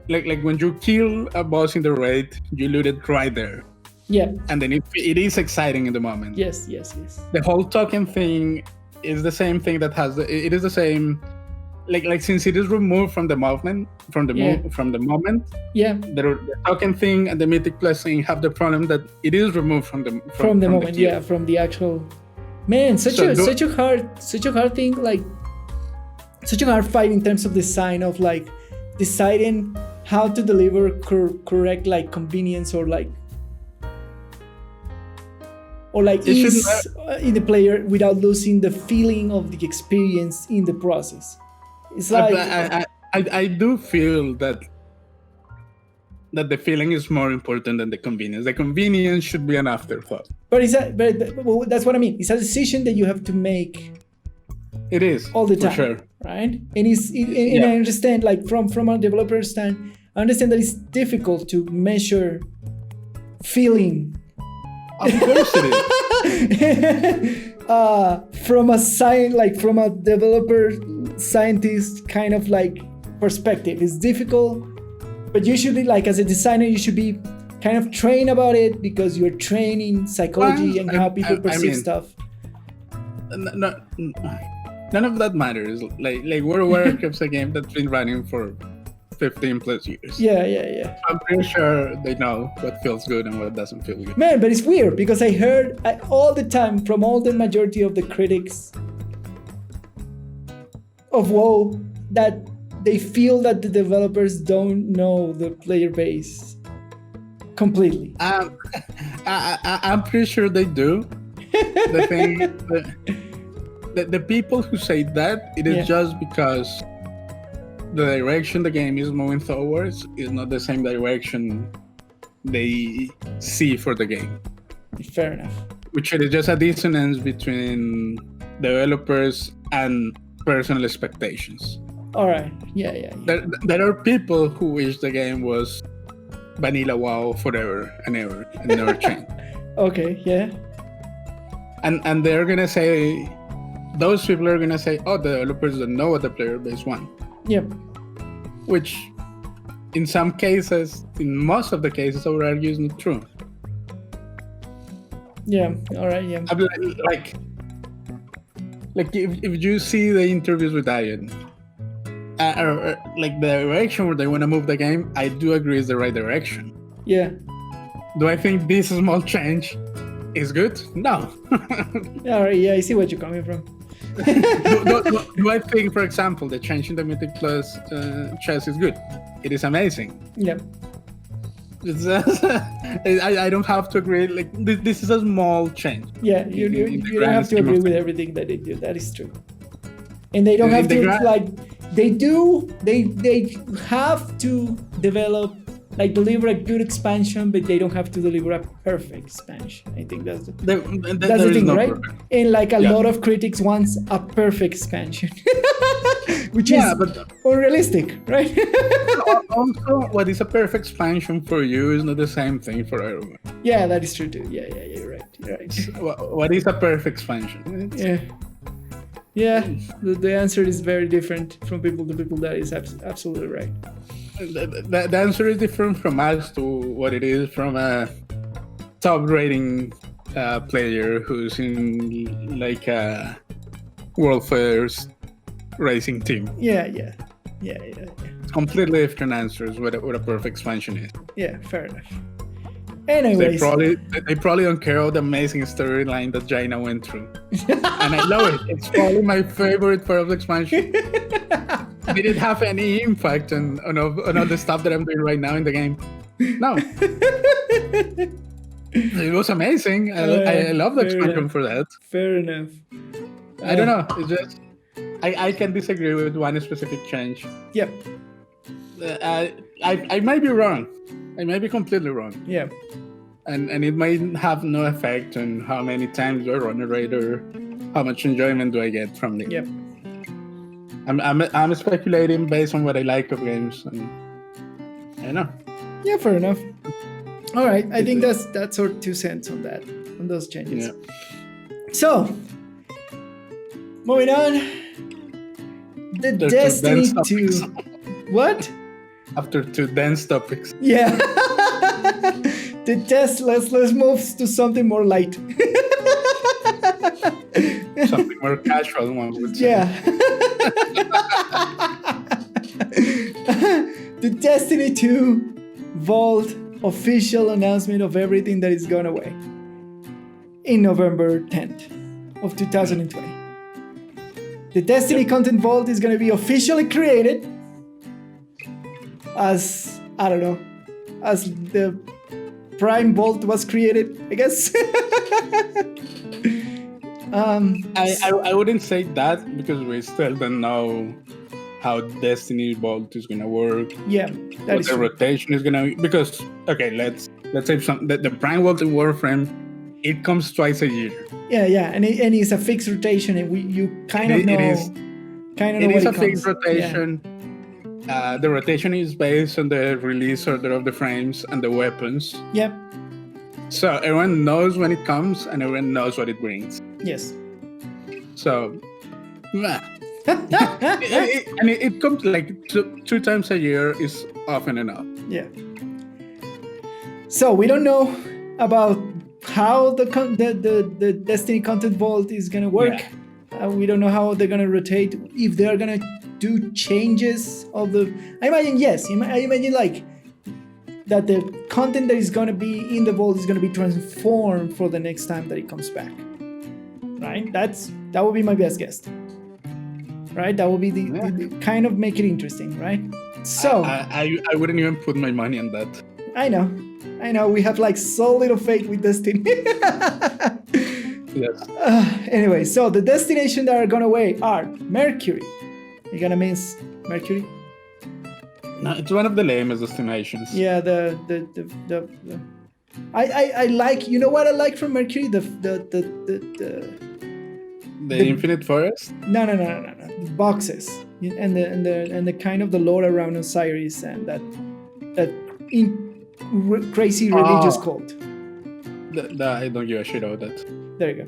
when you kill a boss in the raid, you loot it right there.
Yeah.
And then it is exciting in the moment.
Yes.
The whole token thing is the same thing that has it is the same, like since it is removed from the movement, from the moment. Yeah. The token thing and the Mythic Plus thing have the problem that it is removed from the moment.
From the actual. Man, such a hard thing, like such a hard fight in terms of design of like deciding how to deliver correct like convenience or ease in the player without losing the feeling of the experience in the process. It's like
I do feel that the feeling is more important than the convenience. The convenience should be an afterthought.
But that's what I mean. It's a decision that you have to make.
It is
all the time,
for sure,
right? And I understand, like from a developer stand, I understand that it's difficult to measure feeling.
Of course it
is. From a developer scientist kind of like perspective, it's difficult. But usually, like as a designer, you should be kind of trained about it because you're trained in psychology and how people perceive stuff.
None of that matters. Like World of Warcraft is a game that's been running for 15 plus years.
Yeah.
I'm pretty sure they know what feels good and what doesn't feel good.
Man, but it's weird because I heard all the time from all the majority of the critics of WoW that they feel that the developers don't know the player base completely.
I'm pretty sure they do. The thing, the people who say that, it is just because the direction the game is moving towards is not the same direction they see for the game.
Fair enough.
Which is just a dissonance between developers and personal expectations.
All right. Yeah.
There are people who wish the game was vanilla WoW forever and ever and never change.
Okay. Yeah.
And they're gonna say, those people are gonna say, oh, the developers don't know what the player base want.
Yep.
Which, in some cases, in most of the cases, I would argue is not true.
Yeah. All right. Yeah.
I mean, like if you see the interviews with Ian, or like the direction where they want to move the game, I do agree is the right direction.
Yeah.
Do I think this small change is good? No.
All right. Yeah. I see what you're coming from.
do I think, for example, the change in the Mythic Plus chess is good? It is amazing.
Yep.
It's, I don't have to agree. Like this is a small change.
Yeah, you don't have to agree with everything that they do. That is true. And they don't have to they have to develop, like, deliver a good expansion, but they don't have to deliver a perfect expansion. I think that's the thing, right? Perfect. And like a lot of critics wants a perfect expansion, which is unrealistic, right?
Also, what is a perfect expansion for you is not the same thing for everyone.
Yeah, that is true too. Yeah, you're right.
What is a perfect expansion?
Yeah, the answer is very different from people to people. That is absolutely right.
The answer is different from us to what it is from a top rating player who's in like a world first racing team.
Yeah.
Completely different answers what a perfect expansion is.
Yeah, fair enough. Anyways,
they probably don't care about the amazing storyline that Jaina went through, and I love it. It's probably my favorite part of the expansion. Did it have any impact on all the stuff that I'm doing right now in the game? No. It was amazing. I love the expansion for that.
Fair enough.
I don't know. It's just I can disagree with one specific change.
Yep.
I might be wrong. I might be completely wrong.
Yeah.
And it might have no effect on how many times do I run a raid or how much enjoyment do I get from it.
Yep.
I'm speculating based on what I like of games, and I don't know.
Yeah, fair enough. All right, I think that's our 2 cents on that, on those changes.
Yeah.
So, moving on, the Destiny 2. What?
After 2 dense topics.
Yeah. Let's move to something more light.
Something more casual, one would say.
Yeah. The Destiny 2 Vault official announcement of everything that is gone away in November 10th of 2020. The Destiny Content Vault is going to be officially created as, I don't know, as the Prime Vault was created, I guess.
I wouldn't say that because we still don't know how Destiny Vault is gonna work.
Yeah, that is
the
true.
rotation is gonna be, because let's say the Prime Vault in Warframe, it comes twice a year.
Yeah, and it's a fixed rotation, and you kind of know. It is
a fixed rotation. Yeah. The rotation is based on the release order of the frames and the weapons.
Yep.
So everyone knows when it comes and everyone knows what it brings.
Yes.
So, it comes like two times a year is often enough.
Yeah. So we don't know about how the Destiny Content Vault is gonna work. Yeah. We don't know how they're gonna rotate. If they're gonna do changes of the. I imagine yes. I imagine like that the content that is gonna be in the vault is gonna be transformed for the next time that it comes back. Right? That would be my best guess. Right? That would be the kind of make it interesting, right? So
I wouldn't even put my money on that.
I know. We have like so little faith with Destiny.
Yes.
Anyway, so the destinations that are gone away are Mercury. You're gonna miss Mercury?
No, it's one of the lamest destinations.
Yeah, the I like, you know what I like from Mercury? The
Infinite Forest?
No. The boxes and the kind of the lore around Osiris and that crazy religious cult.
I don't give a shit about that.
There you go.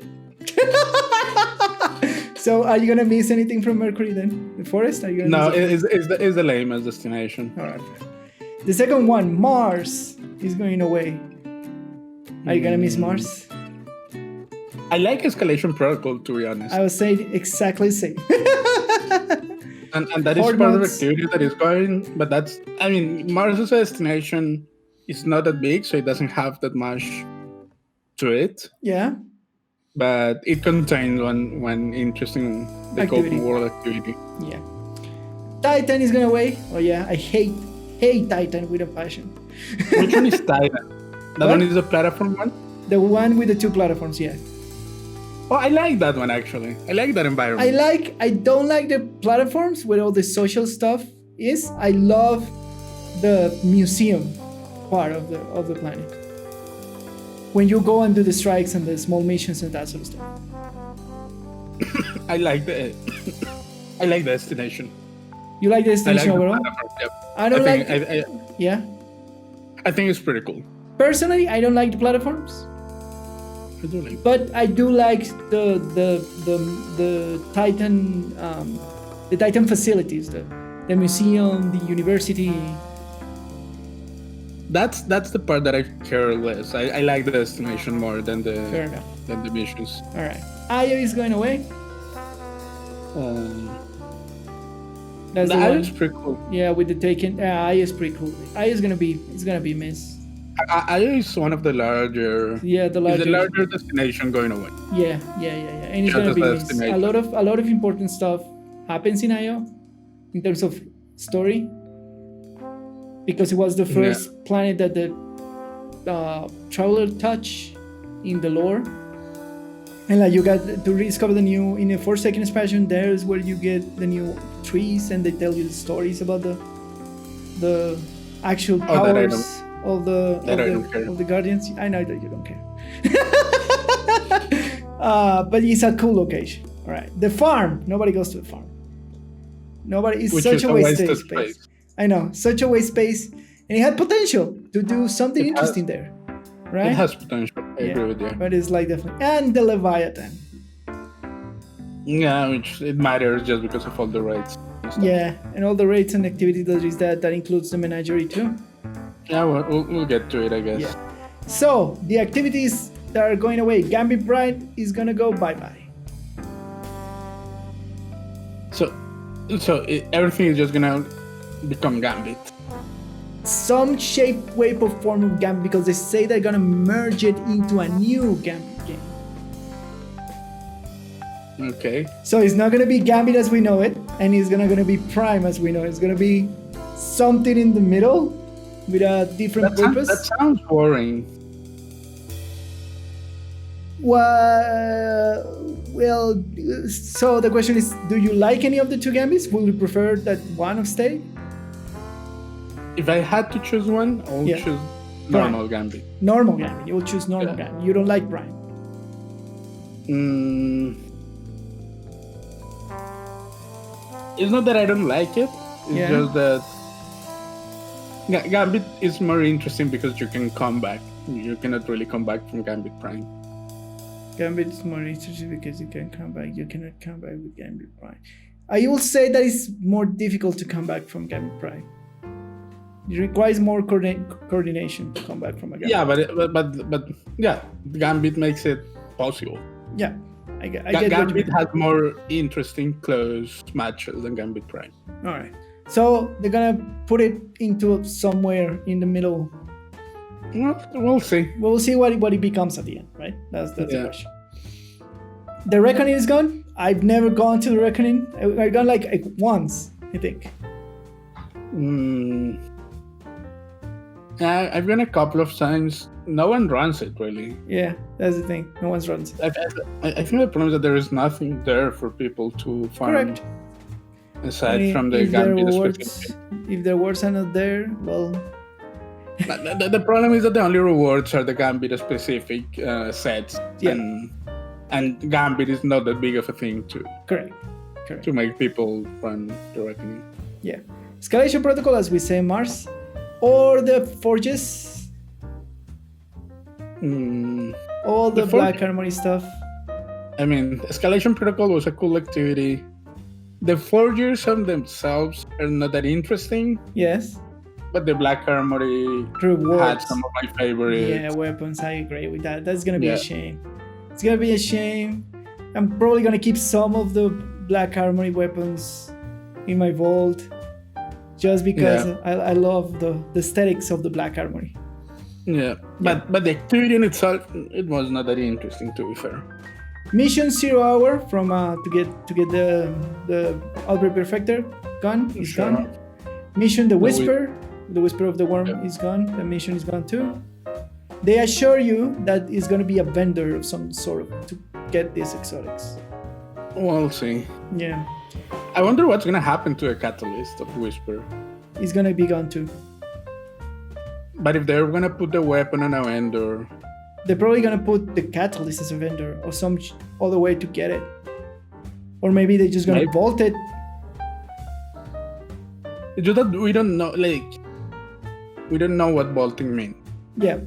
So, are you gonna miss anything from Mercury then? The forest? Are you gonna
No,
miss
it's the lamest destination.
All right. The second one, Mars, is going away. Are you gonna miss Mars?
I like Escalation Protocol, to be honest.
I would say exactly the same.
and that is part of the activity that is going, but Mars as a destination is not that big, so it doesn't have that much to it.
Yeah.
But it contains one interesting open world activity.
Yeah. Titan is going away. Oh yeah, I hate Titan with a passion.
Which one is Titan? That one is the platform one?
The one with the 2 platforms, yeah.
Oh, I like that one actually. I like that environment.
I don't like the platforms where all the social stuff is. I love the museum part of the planet. When you go and do the strikes and the small missions and that sort of stuff.
I like the destination.
You like the destination overall?
Yep.
I don't like. Yeah.
I think it's pretty cool.
Personally, I don't like the platforms.
I do like.
But I do like the Titan the Titan facilities, the museum, the university.
That's the part that I care less. I like the destination more than the missions.
All right. Io is going away. That's the
Io
one.
is pretty cool.
Yeah, with the Taken. Io is pretty cool. Io is gonna be missed.
Io is one of the larger.
Yeah, the larger
destination going away.
Yeah, and it's gonna be missed. A lot of important stuff happens in Io, in terms of story. Because it was the first planet that the traveler touched in the lore. And like you got to rediscover in the 4-second expansion, there's where you get the new trees and they tell you the stories about the actual powers of the Guardians. I know that you don't care. But it's a cool location. All right. The farm. Nobody goes to the farm. It's such a waste of space. I know, such a waste space, and it had potential to do something interesting there, right?
It has potential. I agree with you.
But it's like definitely, and the Leviathan.
Yeah, which it matters just because of all the raids.
Yeah, and all the raids and activities that includes the menagerie too.
Yeah, we'll get to it, I guess.
Yeah. So the activities that are going away, Gambit Pride is gonna go bye-bye.
So everything is just gonna become Gambit.
Some shape, way, or form of Gambit, because they say they're gonna merge it into a new Gambit game.
Okay.
So it's not gonna be Gambit as we know it, and it's gonna be Prime as we know it. It's gonna be something in the middle with a different purpose.
That sounds boring.
Well, so the question is, do you like any of the 2 Gambits? Would you prefer that one of stay?
If I had to choose one, I would choose normal Gambit.
Normal Gambit. You will choose normal Gambit. You don't like Prime.
It's not that I don't like it. It's just that Gambit is more interesting because you can come back. You cannot really come back from Gambit Prime.
Gambit is more interesting because you can come back. You cannot come back with Gambit Prime. I will say that it's more difficult to come back from Gambit Prime. It requires more coordination to come back from a Gambit.
Yeah, but Gambit makes it possible.
Yeah, I get
Gambit has more interesting close matches than Gambit Prime.
All right, so they're gonna put it into somewhere in the middle.
We'll see.
We'll see what it becomes at the end, right? That's the question. The Reckoning is gone. I've never gone to the Reckoning. I've gone like once, I think.
I've been a couple of times. No one runs it, really.
Yeah, that's the thing. No one runs it.
I think the problem is that there is nothing there for people to farm.
Correct.
Aside from the Gambit.
If the rewards are not there, well,
But the problem is that the only rewards are the Gambit specific sets, and Gambit is not that big of a thing
Correct.
to make people run directly.
Yeah. Escalation Protocol, as we say, Mars, or the Forges, all the Black Harmony stuff.
I mean, Escalation Protocol was a cool activity. The Forgers on themselves are not that interesting.
Yes.
But the Black Armory
rewards
had some of my favorites.
Yeah, weapons. I agree with that. That's gonna be a shame. It's gonna be a shame. I'm probably gonna keep some of the Black Armory weapons in my vault, just because I love the aesthetics of the Black Armory.
Yeah, but the activity in itself, it was not that interesting, to be fair.
Mission 0 Hour from to get the Outbreak Perfector gun is gone. Mission The Whisper. The Whisper of the Worm is gone. The mission is gone too. They assure you that it's going to be a vendor of some sort to get these exotics.
We'll see.
Yeah.
I wonder what's going to happen to a catalyst of Whisper.
It's going to be gone too.
But if they're going to put the weapon on a vendor...
They're probably going to put the catalyst as a vendor or some other way to get it. Or maybe they're just going to vault it.
It's just that we don't know, we don't know what vaulting means.
Yeah.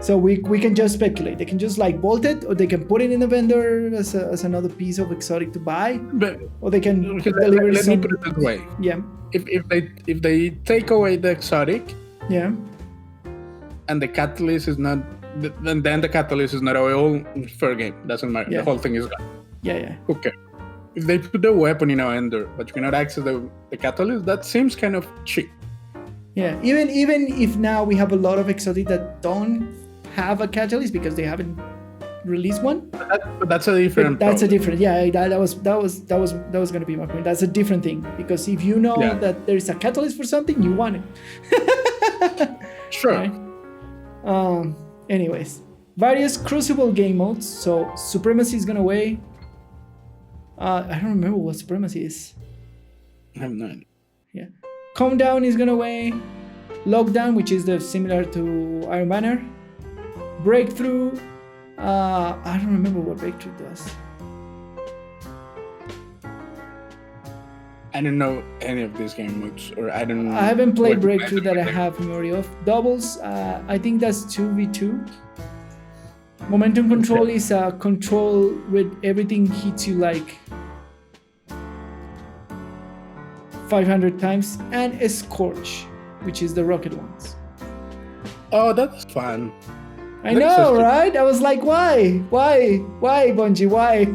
So we can just speculate. They can just vault it, or they can put it in a vendor as another piece of exotic to buy, or they can deliver
let me put it that way.
Yeah.
If they take away the exotic, and the catalyst is not, then the catalyst is not all fair game. Doesn't matter. The whole thing is gone.
Yeah.
Okay. If they put the weapon in a vendor, but you cannot access the catalyst, that seems kind of cheap.
Yeah, even if now we have a lot of exotic that don't have a catalyst because they haven't released one.
But that's a different.
That's a different. Yeah, that was going to be my point. That's a different thing, because if you know that there is a catalyst for something, you want it.
Sure.
Right? Anyways, various Crucible game modes. So Supremacy is gonna away. I don't remember what Supremacy is.
I have no idea.
Yeah. Calm Down is gonna away. Lockdown, which is similar to Iron Banner. Breakthrough. I don't remember what Breakthrough does.
I don't know any of these game modes, or I don't.
I haven't played Breakthrough that I have memory of. Doubles. I think that's 2v2. Momentum Control is a control with everything hits you 500 times, and a Scorch, which is the rocket ones.
Oh, that's fun.
I know, right? I was like, why, Bungie, why?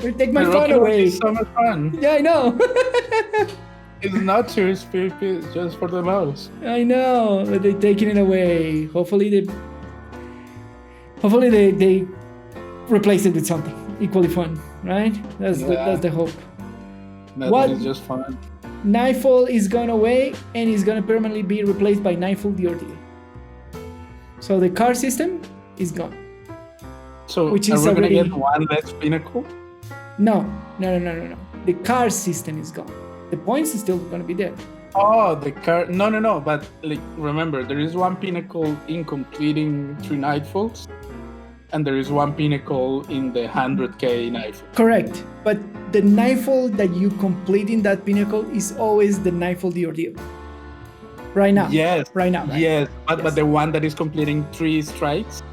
You take my fun away.
It's so much fun.
Yeah, I know.
It's not serious PvP, it's just for the mouse.
I know, but they're taking it away. Hopefully they replace it with something equally fun, right? That's the hope.
That is just fun.
Nightfall is gone away, and is gonna permanently be replaced by Nightfall the Ordeal. So the car system is gone.
So
which
are
is
we
already...
gonna get one less pinnacle?
No. The car system is gone. The points is still gonna be there.
Oh, the car. No. But remember, there is one pinnacle in completing 3 Nightfalls, and there is one pinnacle in the 100k Nightfall.
Correct. But the Nightfall that you complete in that pinnacle is always the Nightfall the Ordeal. Right now.
Yes.
Right now. Right?
Yes. But the one that is completing 3 strikes.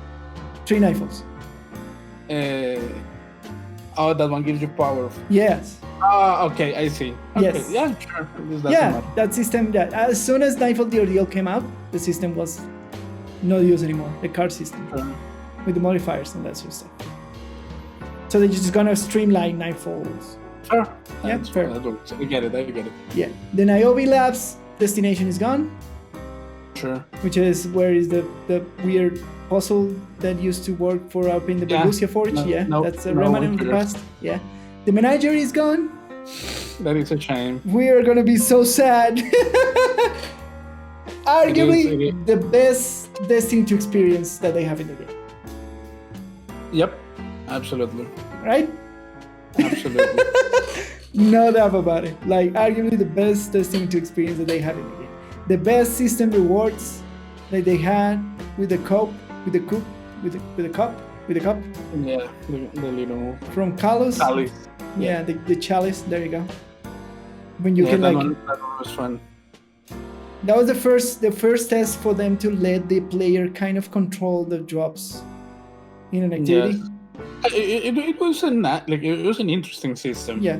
3 Nightfalls.
That one gives you power.
Yes.
Okay, I see. Okay.
Yes.
Yeah, sure.
That system, as soon as Nightfall the Ordeal came out, the system was not used anymore. The card system.
Sure.
With the modifiers and that sort of stuff. So they're just gonna streamline Nightfalls.
Sure.
Yeah, fair.
That works. I get it.
Yeah. The Niobe Labs destination is gone.
Sure.
Which is where is the weird puzzle that used to work for in the Belusia Forge. That's a remnant of the past. Yeah. The Menagerie is gone.
That is a shame.
We are gonna be so sad. Arguably the best Destiny 2 experience that they have in the game.
Yep. Absolutely.
Right?
Absolutely.
No doubt about it. Like, arguably the best Destiny 2 experience that they have in the game. The best system rewards that they had with the cup, with the cup.
Yeah, the little
From Kalos.
chalice.
Yeah, the chalice. There you go. When you
Yeah,
can
that
like.
one was fun.
That was the first test for them to let the player kind of control the drops in an activity.
Yes. It was it was an interesting system.
Yeah.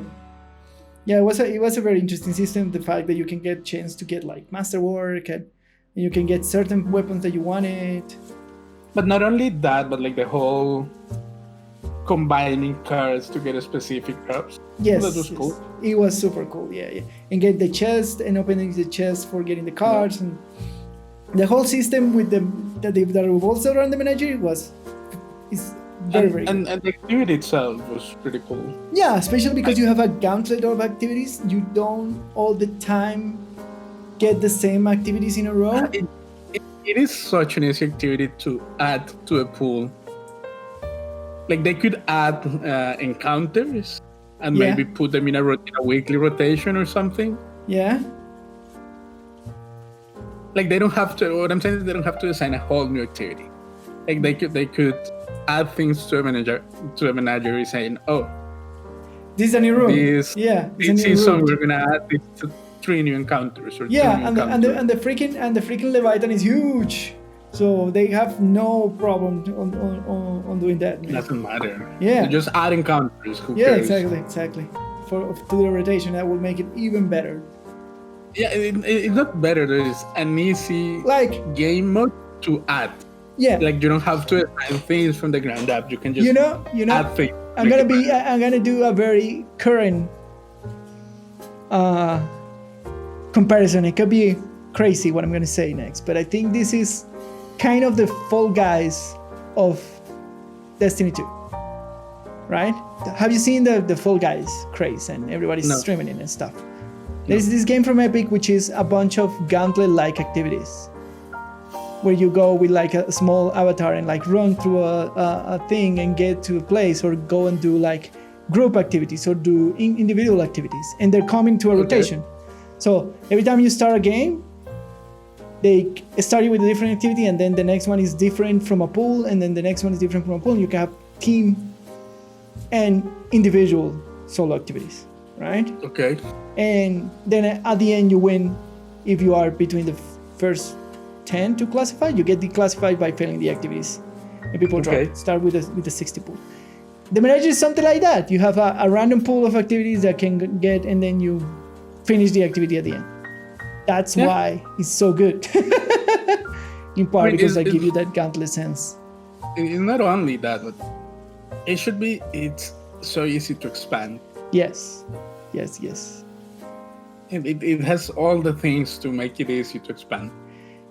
Yeah, it was a very interesting system. The fact that you can get chance to get like masterwork and you can get certain weapons that you wanted.
But not only that, but like the whole combining cards to get a specific drops.
Yes,
that was cool.
It was super cool. Yeah. And get the chest and opening the chest for getting the cards and the whole system with that revolves around the menagerie is very very
and the activity itself was pretty cool.
Yeah, especially because you have a gauntlet of activities. You don't all the time get the same activities in a row.
It is such an easy activity to add to a pool. Like they could add encounters and maybe put them in a weekly rotation or something.
Yeah.
Like they don't have to. What I'm saying is they don't have to design a whole new activity. Like they could add things to a menagerie saying, "Oh,
this is a new room."
This season we're gonna add these 3 new encounters or 2 new encounters.
and the freaking Leviathan is huge. So they have no problem on doing that.
It doesn't matter.
Yeah.
They're just add encounters. Who cares?
Exactly. To the rotation, that will make it even better.
Yeah, it's not better. There's an easy game mode to add.
Yeah.
Like you don't have to assign things from the ground up. You can just add things.
I'm gonna do a very current comparison. It could be crazy what I'm gonna say next, but I think this is kind of the Fall Guys of Destiny 2, right? Have you seen the Fall Guys craze and everybody's streaming it and stuff? There's this game from Epic which is a bunch of gauntlet-like activities where you go with like a small avatar and like run through a thing and get to a place, or go and do like group activities or do individual activities, and they're coming to a rotation. So every time you start a game, they start you with a different activity, and then the next one is different from a pool, and then the next one is different from a pool, and you can have team and individual solo activities, right?
Okay.
And then at the end you win if you are between the first 10 to classify. You get declassified by failing the activities, and people start with the 60 pool. The menagerie is something like that. You have a random pool of activities that can get, and then you finish the activity at the end. That's why it's so good. In part because they give you that gauntlet sense.
It's not only that, but it's so easy to expand.
Yes.
It has all the things to make it easy to expand.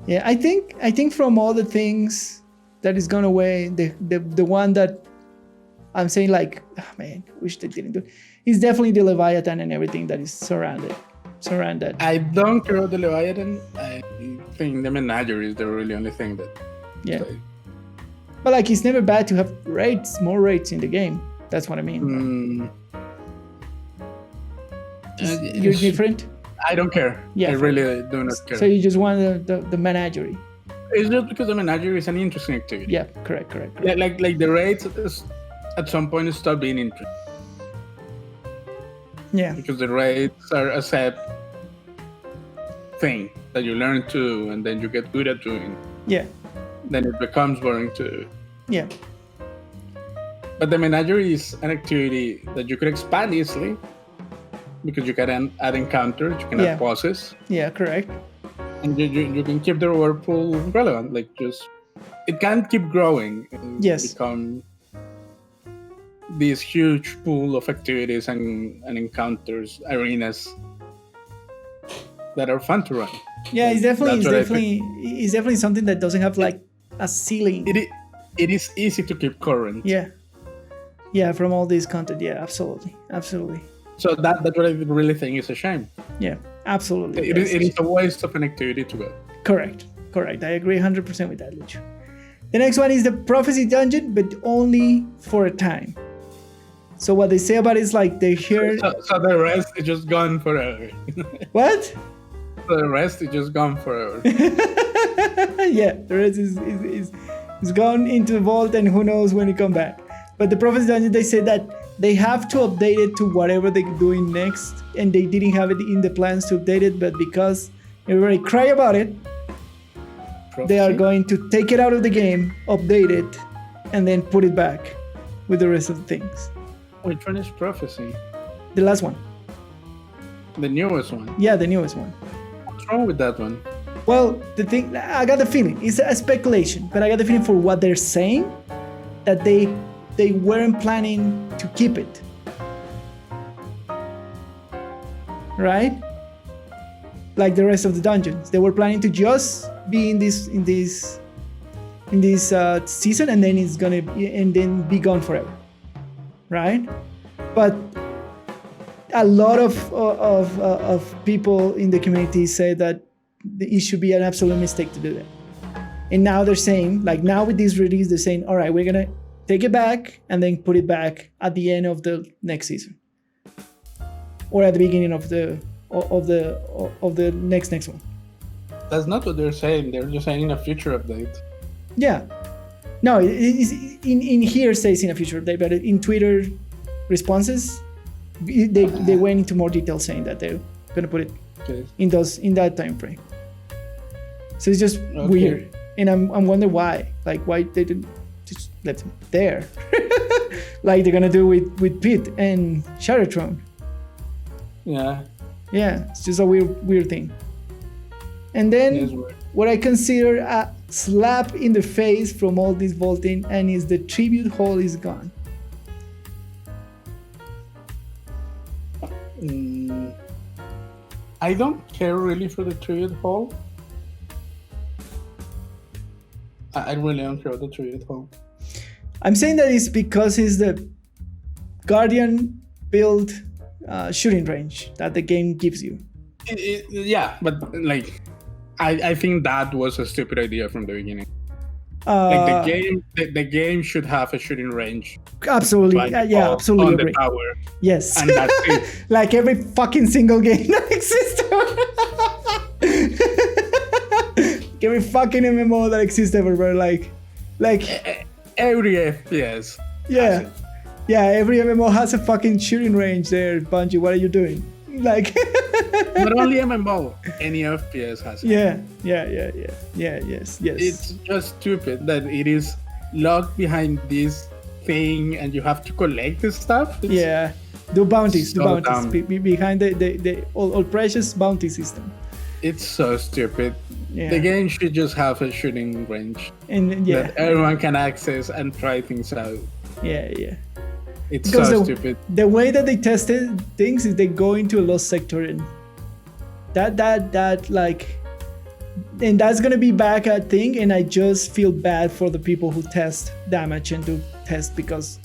Yeah, I think from all the things that is gone away, the one that I'm saying like, oh man, wish they didn't do it, is definitely the Leviathan and everything that is surrounded.
I don't care about the Leviathan. I think the menagerie is the really only thing that.
Yeah. But like, it's never bad to have more raids in the game. That's what I mean. You're different?
I don't care. Yeah, I really do not care.
So you just want the menagerie?
It's just because the menagerie is an interesting activity.
Yeah, correct.
Like the raids at some point stop being interesting.
Yeah.
Because the raids are a set thing that you learn to do and then you get good at doing.
Yeah.
Then it becomes boring to do.
Yeah.
But the menagerie is an activity that you could expand easily because you can add encounters, you can add bosses.
Yeah, correct.
And you can keep the reward pool relevant. Like it can keep growing and become this huge pool of activities and encounters, arenas that are fun to run.
Yeah, it's definitely something that doesn't have like a ceiling.
It is easy to keep current.
Yeah, from all this content. Yeah, absolutely.
So that's what I really think is a shame.
Yeah, absolutely.
It is a waste of an activity to go.
Correct. I agree 100% with that, Lucho. The next one is the Prophecy Dungeon, but only for a time. So what they say about it is like they hear.
So the rest is just gone forever.
What?
So the rest is just gone forever.
Yeah, the rest is gone into the vault, and who knows when it come back. But the Prophecy Dungeon, they say that they have to update it to whatever they're doing next, and they didn't have it in the plans to update it, but because everybody cry about it, they are going to take it out of the game, update it, and then put it back with the rest of the things.
Which one is Prophecy?
The last one.
The newest one?
Yeah, the newest one.
What's wrong with that one?
Well, the thing, I got the feeling, it's a speculation, but I got the feeling for what they're saying, that they weren't planning to keep it. Right? Like the rest of the dungeons. They were planning to just be in this season, and then it's gonna be gone forever. Right? But a lot of people in the community say that it should be an absolute mistake to do that. And now they're saying, like now with this release, they're saying, all right, we're gonna take it back and then put it back at the end of the next season, or at the beginning of the next one.
That's not what they're saying. They're just saying a future update.
Yeah. No, it is in here says in a future update, but in Twitter responses, they went into more detail saying that they're gonna put it in that time frame. So it's just weird, and I'm wondering why. Like why they didn't just let them there, like they're gonna do with Pete and Shadowtron. Yeah, it's just a weird thing. And then what I consider a slap in the face from all this vaulting, and is the tribute hall is gone.
I don't care really for the tribute hall. I really don't care about the tribute hall.
I'm saying that it's because it's the Guardian build shooting range that the game gives you.
Yeah, but like I think that was a stupid idea from the beginning. Like the game should have a shooting range.
Absolutely, yeah, absolutely
on
agree.
The tower.
Yes,
and that's it.
Like every fucking single game that exists. Every fucking MMO that exists everywhere, like
every FPS.
Yeah, every MMO has a fucking shooting range there. Bungie, what are you doing? Like,
not only MMO, any FPS has it.
Yes.
It's just stupid that it is locked behind this thing, and you have to collect the stuff.
Do bounties behind the all precious bounty system.
It's so stupid.
Yeah.
The game should just have a shooting range,
and
that everyone can access and try things out.
Yeah.
It's because so stupid.
The way that they tested things is they go into a lost sector, and that like, and that's gonna be back a thing. And I just feel bad for the people who test damage and do test, because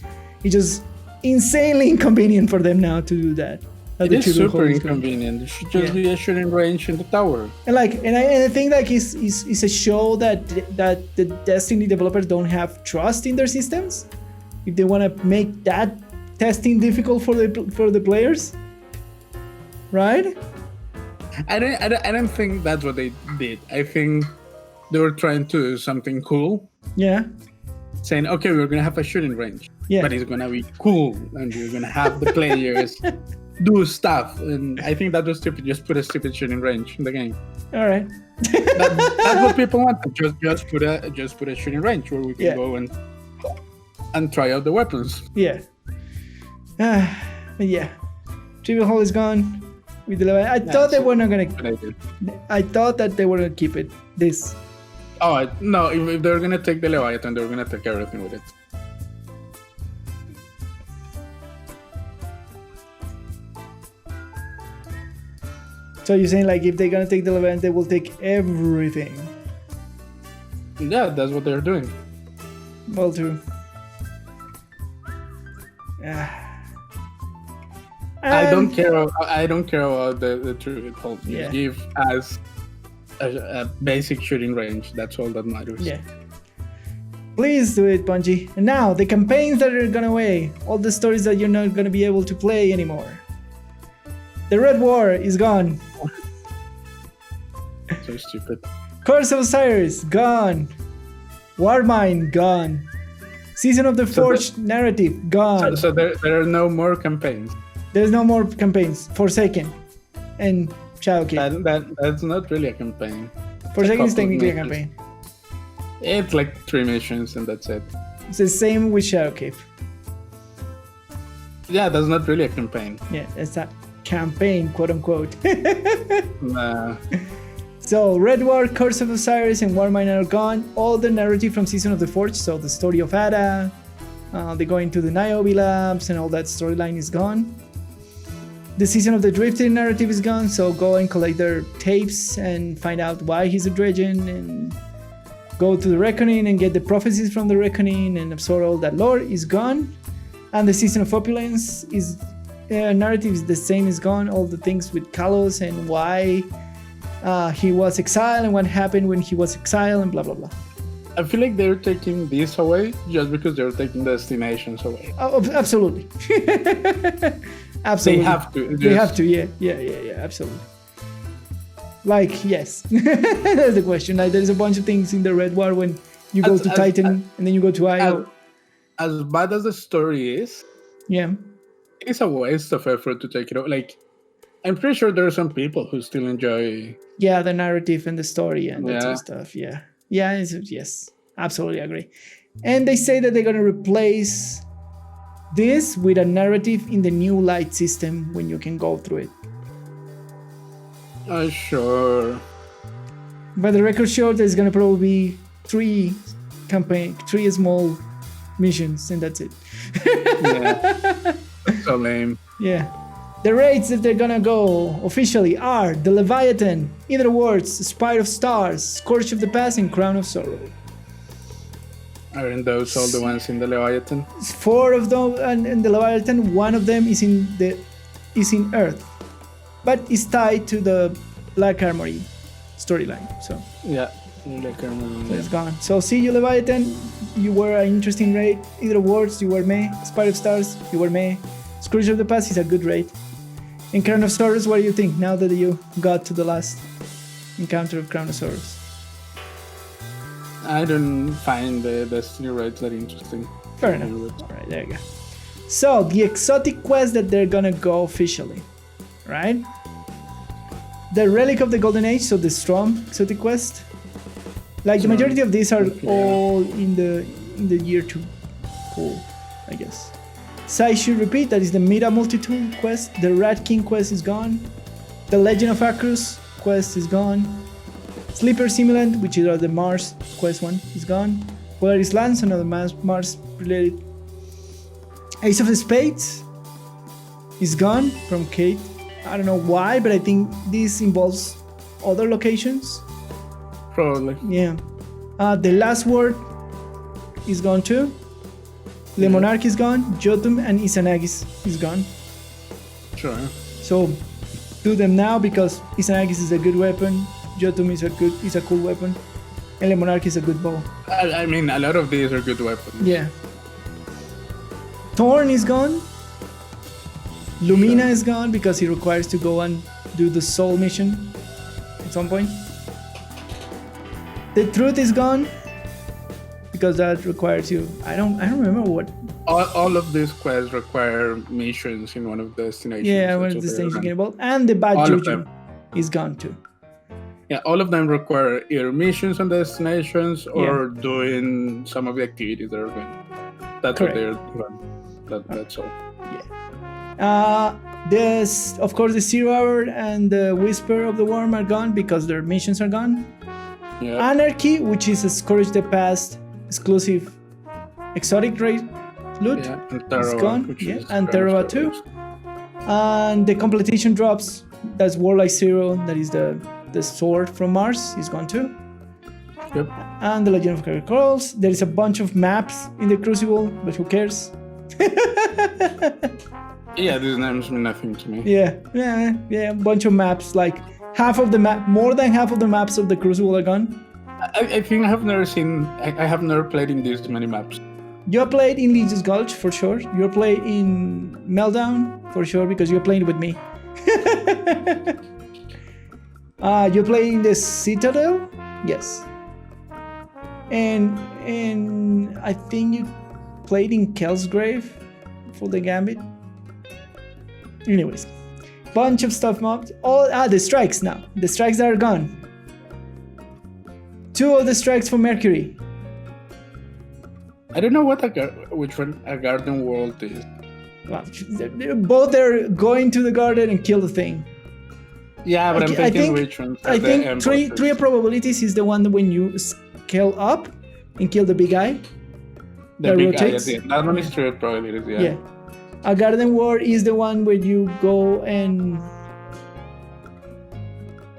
it's just insanely inconvenient for them now to do that.
It is super inconvenient. It should just be a shooting range in the tower.
And I think like it's a show that the Destiny developers don't have trust in their systems. If they want to make that testing difficult for the players, right?
I don't think that's what they did. I think they were trying to do something cool.
Yeah.
Saying, okay, we're gonna have a shooting range, but it's gonna be cool, and we're gonna have the players do stuff. And I think that was stupid. Just put a stupid shooting range in the game.
All right.
That's what people want. Just put a shooting range where we can go and try out the weapons.
Yeah. But yeah, Tribute Hall is gone. With the level, I thought they were not gonna. I thought that they were gonna keep it. This.
Oh no! If they're gonna take the Leviathan, they're gonna take everything with it.
So you're saying like if they're gonna take the Leviathan, they will take everything?
Yeah, that's what they're doing.
Well, true.
I don't care about the tribute hall. Just give us a basic shooting range. That's all that matters.
Yeah. Please do it, Bungie. And now, the campaigns that are gone away. All the stories that you're not gonna be able to play anymore. The Red War is gone.
So stupid.
Curse of Osiris, gone. Warmind, gone. Season of the Forge narrative, gone.
So there are no more campaigns.
There's no more campaigns. Forsaken and Shadowkeep.
That's not really a campaign.
Forsaken is technically a
missions.
campaign.
It's like 3 missions and that's it.
It's the same with Shadowkeep.
Yeah, that's not really a campaign.
Yeah, it's a campaign, quote unquote.
Nah.
So, Red War, Curse of Osiris, and Warmind are gone. All the narrative from Season of the Forge, so the story of Ada, they go into the Niobe labs, and all that storyline is gone. The Season of the Drifting narrative is gone, so go and collect their tapes and find out why he's a Dredgen, and go to the Reckoning and get the prophecies from the Reckoning and absorb all that lore is gone. And the Season of Opulence is narrative is the same, is gone. All the things with Kalos and why he was exiled and what happened when he was exiled and blah blah blah.
I feel like they're taking this away just because they're taking destinations away.
Oh, absolutely. Absolutely.
They have to.
They have to, yeah, absolutely. Like, yes. That's the question. Like, there's a bunch of things in the Red War when you go to Titan and then you go to Io.
As bad as the story is,
yeah,
it's a waste of effort to take it out. Like, I'm pretty sure there are some people who still enjoy.
Yeah, the narrative and the story and that sort of stuff. Yeah, yes, absolutely agree. And they say that they're gonna replace this with a narrative in the new light system when you can go through it.
Sure.
But the record show there's gonna probably be 3 small missions, and that's it.
Yeah. That's so lame.
Yeah. The raids that they're gonna go officially are the Leviathan, Either Words, Spire of Stars, Scourge of the Past, and Crown of Sorrow.
Aren't those all the ones in the Leviathan?
4 of them, and the Leviathan, one of them is in Earth, but is tied to the Black Armory storyline. So
Yeah. Like,
so it's gone. So see you, Leviathan. You were an interesting raid. Either Words, you were meh. Spire of Stars, you were meh. Scourge of the Past is a good raid. And Crown of Sorrows, what do you think now that you got to the last encounter of Crown of Sorrows?
I don't find the Destiny raids that interesting.
Fair enough. All right, there you go. So the exotic quest that they're gonna go officially, right? The Relic of the Golden Age, so the Strom exotic quest. Like the majority of these are all in the year 2 pool, I guess. Sai should repeat, that is the Mira Multitude quest. The Rat King quest is gone. The Legend of Akrus quest is gone. Sleeper Simulant, which is the Mars quest one, is gone. Polaris Lance, another Mars related. Ace of the Spades is gone from Kate. I don't know why, but I think this involves other locations.
Probably.
Yeah. The Last Word is gone too. Le Monarch is gone. Jotun and Izanagis is gone.
Sure.
So do them now because Izanagis is a good weapon. Jotun is a cool weapon. And Le Monarch is a good bow.
I mean, a lot of these are good weapons.
Yeah. Thorn is gone. Lumina is gone because he requires to go and do the soul mission at some point. The Truth is gone because that requires you. I don't remember what.
All of these quests require missions in one of the destinations.
Yeah, one of the things you get involved. And the Bad Juju is gone too.
Yeah, all of them require either missions on destinations or doing some of the activities that are going. That's
Correct.
what they're doing. That's all.
Yeah. This, of course, the Zero Hour and the Whisper of the Worm are gone because their missions are gone.
Yeah.
Anarchy, which is a Scourge the Past exclusive exotic raid loot, is gone. Yeah, and Terra too. And the completion drops, that's Warlike Zero, that is the sword from Mars, is gone too.
Yep.
And the Legend of Caracoles. There is a bunch of maps in the Crucible, but who cares?
Yeah, these names mean nothing to me.
Yeah, a bunch of maps. Like half of the map, more than half of the maps of the Crucible are gone.
I think I have never seen. I have never played in these many maps.
You played in Legious Gulch for sure. You played in Meltdown for sure because you're playing with me. You play in the Citadel, yes. And I think you played in Kelsgrave for the Gambit. Anyways, bunch of stuff mobbed. The strikes now. The strikes are gone. 2 of the strikes for Mercury.
I don't know which one a garden world is.
Well, both are going to the garden and kill the thing.
Yeah, but I think which ones are
I think three probabilities is the one when you scale up and kill the big eye.
The big rotates. Eye, that one is 3 probabilities, yeah.
A garden war is the one where you go and...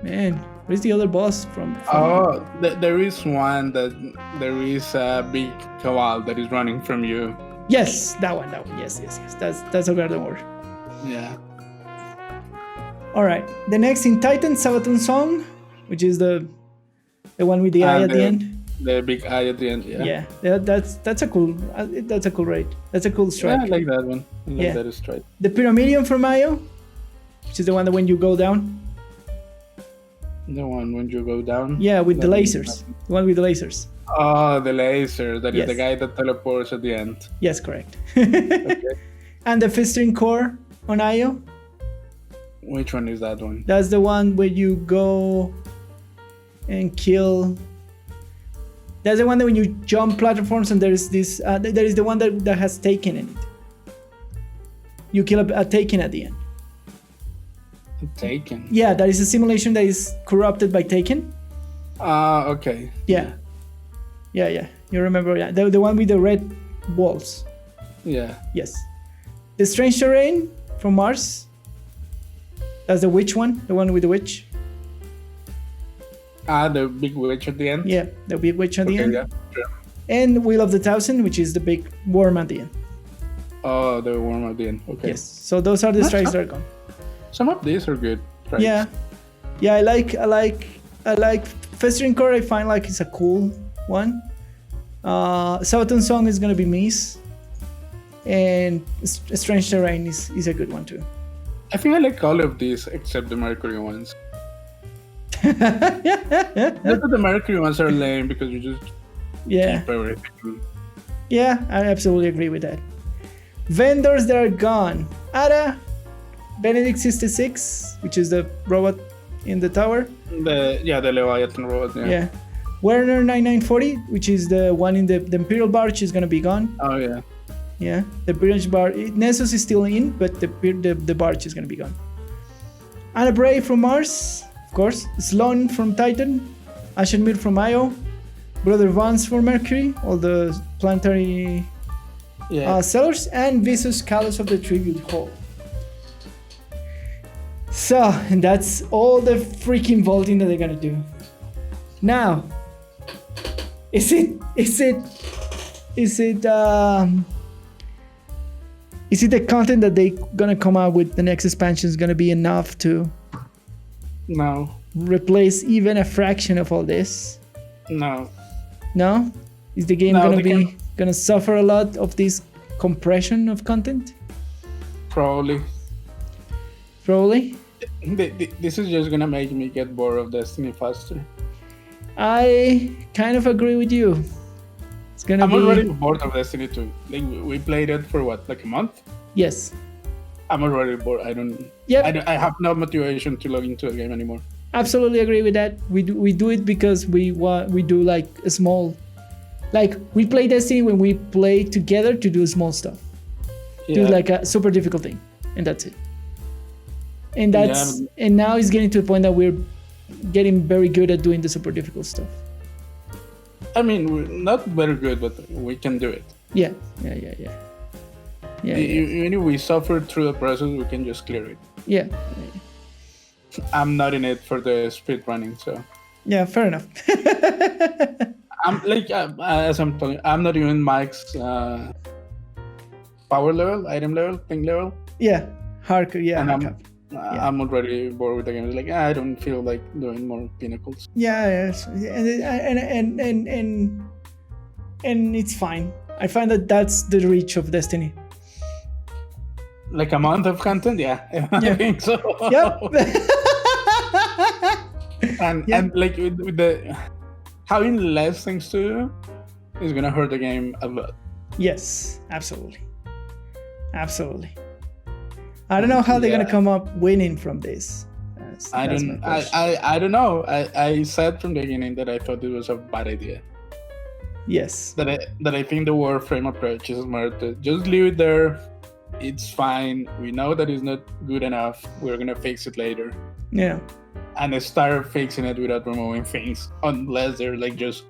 Man, where's the other boss from?
There is one that there is a big cabal that is running from you.
Yes, that one. Yes. That's a garden war.
Yeah.
All right. The next in Titan, Sabaton Song, which is the one with the eye at the end.
The big eye at the end. Yeah.
Yeah. That's a cool raid. That's a cool strike.
Yeah, I like that one. I like that strike.
The Pyramidion from Mayo, which is the one that when you go down.
The one when you go down?
Yeah, with the lasers. The one with the lasers.
Oh, the laser. That is the guy that teleports at the end.
Yes, correct.
Okay.
And the Fistering Core on Io.
Which one is that one?
That's the one where you go and kill. That's the one that when you jump platforms and there's this. There is the one that has Taken in it. You kill a Taken at the end.
Taken?
Yeah, that is a simulation that is corrupted by Taken.
Okay.
Yeah. You remember the one with the red walls.
Yeah.
Yes. The Strange Terrain from Mars. That's the witch one, the one with the witch.
The big witch at the end?
Yeah, the big witch at the end.
Yeah, sure.
And Wheel of the Thousand, which is the big worm at the end.
Oh, the worm at the end. Okay.
Yes. So those are the strikes that are gone.
Some of these are good strikes.
Yeah. I like Festering Core. I find like it's a cool one. Sabaton Song is gonna be Mies, and Strange Terrain is a good one too.
I think I like all of these except the Mercury ones. The Mercury ones are lame because you just keep everything.
Yeah, I absolutely agree with that. Vendors that are gone. Ada, Benedict 66, which is the robot in the tower.
The Leviathan robot.
Yeah. Werner 9940, which is the one in the Imperial Barge, is gonna be gone.
Oh yeah.
Yeah, the British Barge. Nessus is still in, but the Barge is gonna be gone. Anna Bray from Mars, of course. Sloan from Titan. Ashenmir from Io. Brother Vance for Mercury. All the planetary sellers, and Visus Callus of the Tribute Hall. So, and that's all the freaking vaulting that they're gonna do. Now, is it the content that they gonna come out with the next expansion is gonna be enough to replace even a fraction of all this?
No.
Is the game gonna suffer a lot of this compression of content?
Probably. This is just gonna make me get bored of Destiny faster.
I kind of agree with you.
I'm already bored of Destiny 2. Like, we played it for what, like a month?
Yes.
I'm already bored. I have no motivation to log into the game anymore.
Absolutely agree with that. We do it because we do like a small, like we play Destiny when we play together to do small stuff. Do like a super difficult thing, and that's it. And and now it's getting to the point that we're getting very good at doing the super difficult stuff.
I mean, we're not very good, but we can do it.
Yeah.
Even if we suffer through the process, we can just clear it.
Yeah.
I'm not in it for the speed running, so.
Yeah, fair enough.
I'm like, as I'm telling you, I'm not even Mike's power level, item level, thing level.
Yeah, hardcore. Yeah,
and I'm already bored with the game. It's like I don't feel like doing more pinnacles.
Yes, and it's fine. I find that that's the reach of Destiny.
Like a month of content, yeah. I think so.
Yep.
and like with the having less things to do is gonna hurt the game a lot.
Yes, absolutely. I don't know how they're gonna come up winning from this.
I don't know. I said from the beginning that I thought it was a bad idea.
Yes.
That I think the Warframe approach is smart. Just leave it there. It's fine. We know that it's not good enough. We're gonna fix it later.
Yeah.
And they start fixing it without removing things, unless they're like just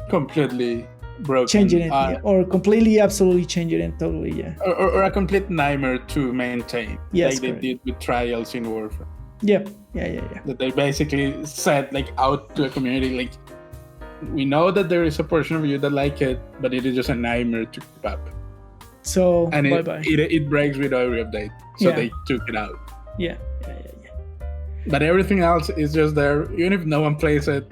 completely broken.
Changing it, or completely, absolutely changing it totally, yeah.
Or a complete nightmare to maintain,
yes,
like they did with Trials in Warframe.
Yeah.
That they basically said like out to a community, like, we know that there is a portion of you that like it, but it is just a nightmare to keep up.
So
and
bye-bye.
It breaks with every update, so they took it out.
Yeah.
But everything else is just there, even if no one plays it.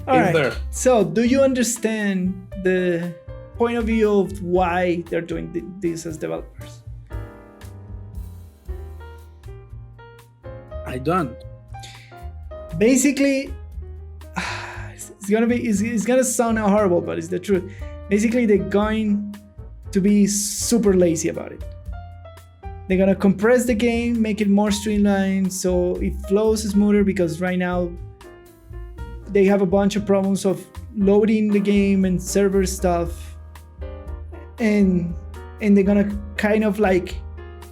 All right.
There.
So, do you understand the point of view of why they're doing this as developers?
I don't.
Basically, it's gonna sound horrible, but it's the truth. Basically, they're going to be super lazy about it. They're gonna compress the game, make it more streamlined so it flows smoother, because right now they have a bunch of problems of loading the game and server stuff, and they're gonna kind of like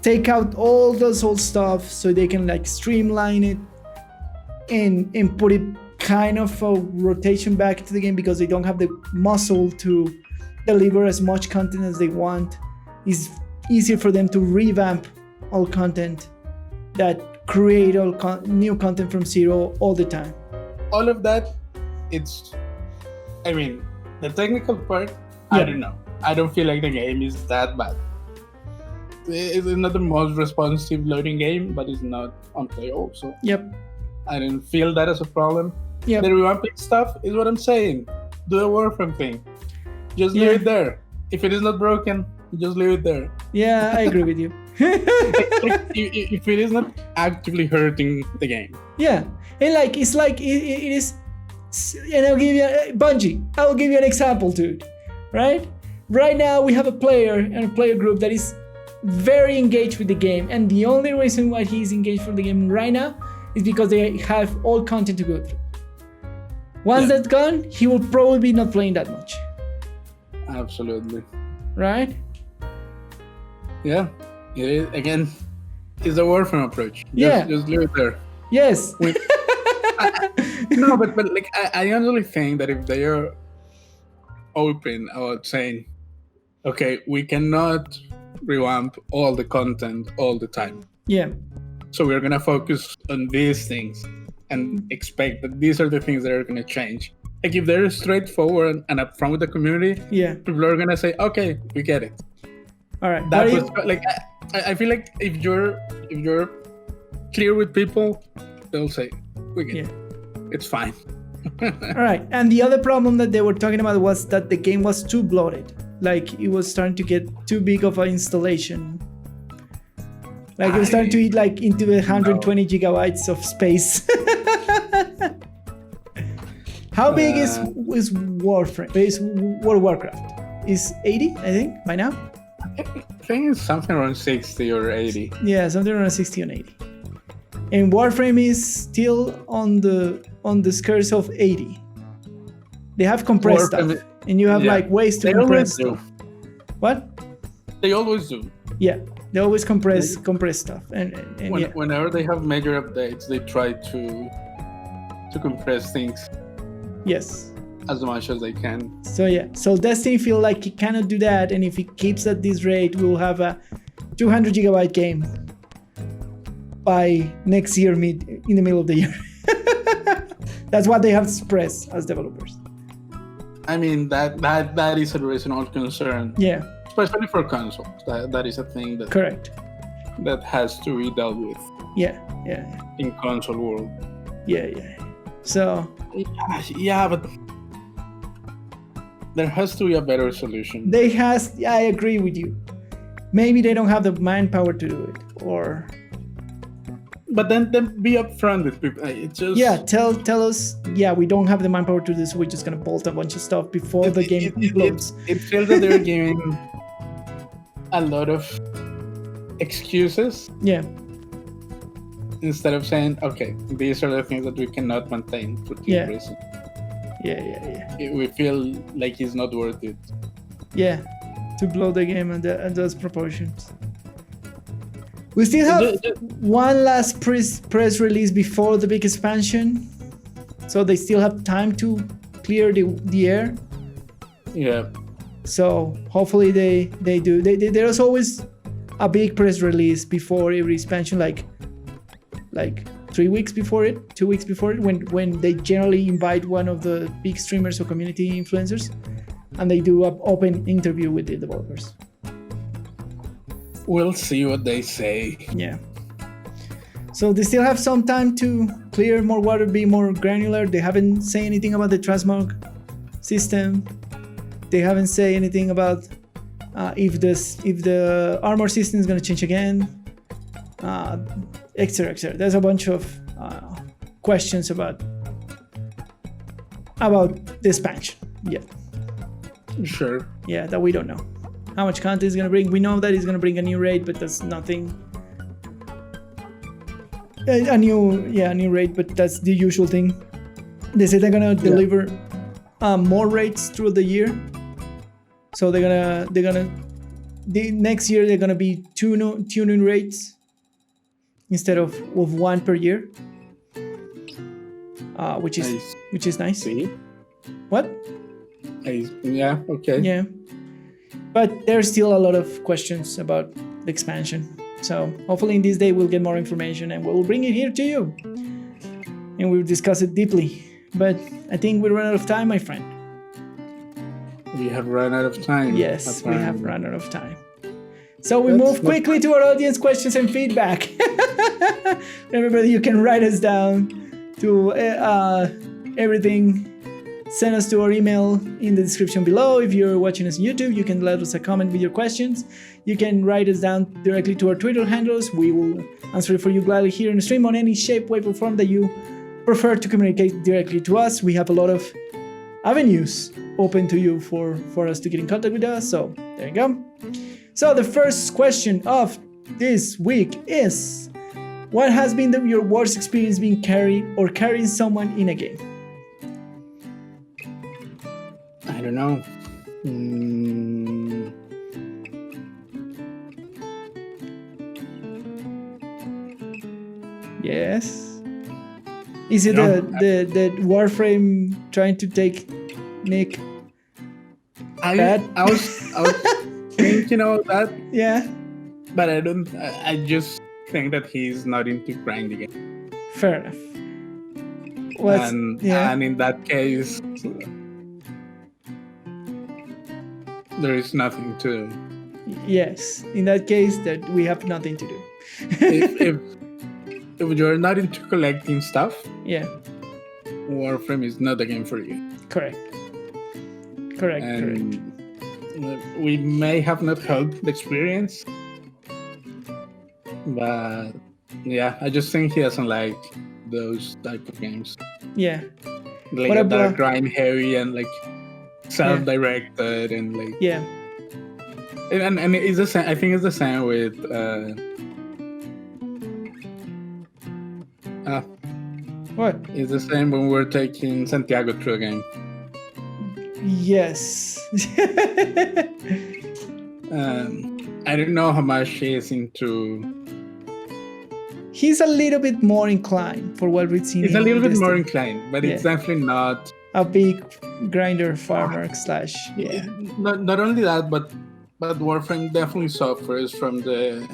take out all those old stuff so they can like streamline it and put it kind of a rotation back into the game, because they don't have the muscle to deliver as much content as they want. It's easier for them to revamp all content, that create all new content from zero all the time.
All of that, the technical part, I don't know. I don't feel like the game is that bad. It's not the most responsive loading game, but it's not unplayable. So I didn't feel that as a problem. The revamping stuff is what I'm saying. Do the Warframe thing. Just leave it there. If it is not broken, just leave it there.
Yeah, I agree with you.
If it is not actively hurting the game.
Yeah, and like it is. And I'll give you Bungie. I will give you an example, dude. Right now we have a player and a player group that is very engaged with the game, and the only reason why he's engaged for the game right now is because they have all content to go through. Once that's gone, he will probably be not playing that much.
Absolutely.
Right?
Yeah. It is, again, it's a Warframe approach. Just leave it there.
Yes.
No, but like I honestly think that if they are open about saying, okay, we cannot revamp all the content all the time.
Yeah.
So we're gonna focus on these things and expect that these are the things that are gonna change. Like if they're straightforward and upfront with the community, people are gonna say, okay, we get it.
All right.
That was like I feel like if you're clear with people, they'll say, we get it. It's fine.
All right. And the other problem that they were talking about was that the game was too bloated. Like it was starting to get too big of an installation. Like it was starting to eat like into the 120 gigabytes of space. How big is Warframe? Is World of Warcraft? Is 80, I think, by now?
I think it's something around 60 or 80.
Yeah, something around 60 and 80. And Warframe is still on the skirts of 80. They have compressed stuff, and you have like ways to compress stuff. What?
They always do.
Yeah, they always compress stuff, and
whenever they have major updates, they try to compress things.
Yes.
As much as they can.
So Destiny feel like it cannot do that, and if it keeps at this rate, we will have a 200 gigabyte game by next year, in the middle of the year. That's what they have expressed as developers.
I mean, that is a reasonable concern.
Yeah.
Especially for consoles. That is a thing that...
Correct.
that has to be dealt with
Yeah.
in console world.
Yeah. So
Yeah, but there has to be a better solution.
I agree with you. Maybe they don't have the manpower to do it, or
But then be upfront with people. It's just
tell us. Yeah, we don't have the manpower to do this. So we're just gonna bolt a bunch of stuff before the game uploads.
It feels that they're giving a lot of excuses.
Yeah.
Instead of saying, okay, these are the things that we cannot maintain for team reasons.
Yeah.
We feel like it's not worth it.
Yeah, to blow the game at those proportions. We still have one last press release before the big expansion, so they still have time to clear the air.
Yeah.
So hopefully they do. There's always a big press release before every expansion, like 3 weeks before it, 2 weeks before it, when they generally invite one of the big streamers or community influencers, and they do an open interview with the developers.
We'll see what they say.
Yeah. So they still have some time to clear more water, be more granular. They haven't said anything about the transmog system. They haven't said anything about if the armor system is going to change again, etc. There's a bunch of questions about the expansion. Yeah.
Sure.
Yeah, that we don't know. How much content is going to bring? We know that it's going to bring a new raid, but that's nothing. A new raid, but that's the usual thing. They say they're going to deliver more raids through the year. So next year they're going to be two new raids instead of one per year. Which is nice.
See?
What?
Yeah, okay.
Yeah. But there's still a lot of questions about the expansion. So hopefully in this day we'll get more information and we'll bring it here to you. And we'll discuss it deeply. But I think we run out of time, my friend.
We have run out of time.
Yes, we have run out of time. So we move quickly to our audience questions and feedback. Remember that you can write us down to everything. Send us to our email in the description below. If you're watching us on YouTube, you can let us a comment with your questions. You can write us down directly to our Twitter handles. We will answer it for you gladly here in the stream on any shape, way, or form that you prefer to communicate directly to us. We have a lot of avenues open to you for us to get in contact with us. So there you go. So the first question of this week is, what has been your worst experience being carrying someone in a game?
I don't know.
Yes. Is it the Warframe trying to take Nick?
I was thinking of that.
Yeah.
But I just think that he's not into grinding it.
Fair enough.
And in that case, there is nothing to do.
Yes, in that case, that we have nothing to do.
if you're not into collecting stuff, Warframe is not the game for you.
Correct.
We may have not helped the experience, but I just think he doesn't like those type of games.
Yeah.
Like that are grind heavy and like self-directed and like and it's the same. I think it's the same with
what?
It's the same when we're taking Santiago through a game.
Yes.
I don't know how much he is into.
He's a little bit more inclined for what we've seen.
He's a little bit more inclined, but it's definitely not
a big grinder farmer /
Not only that, but Warframe definitely suffers from the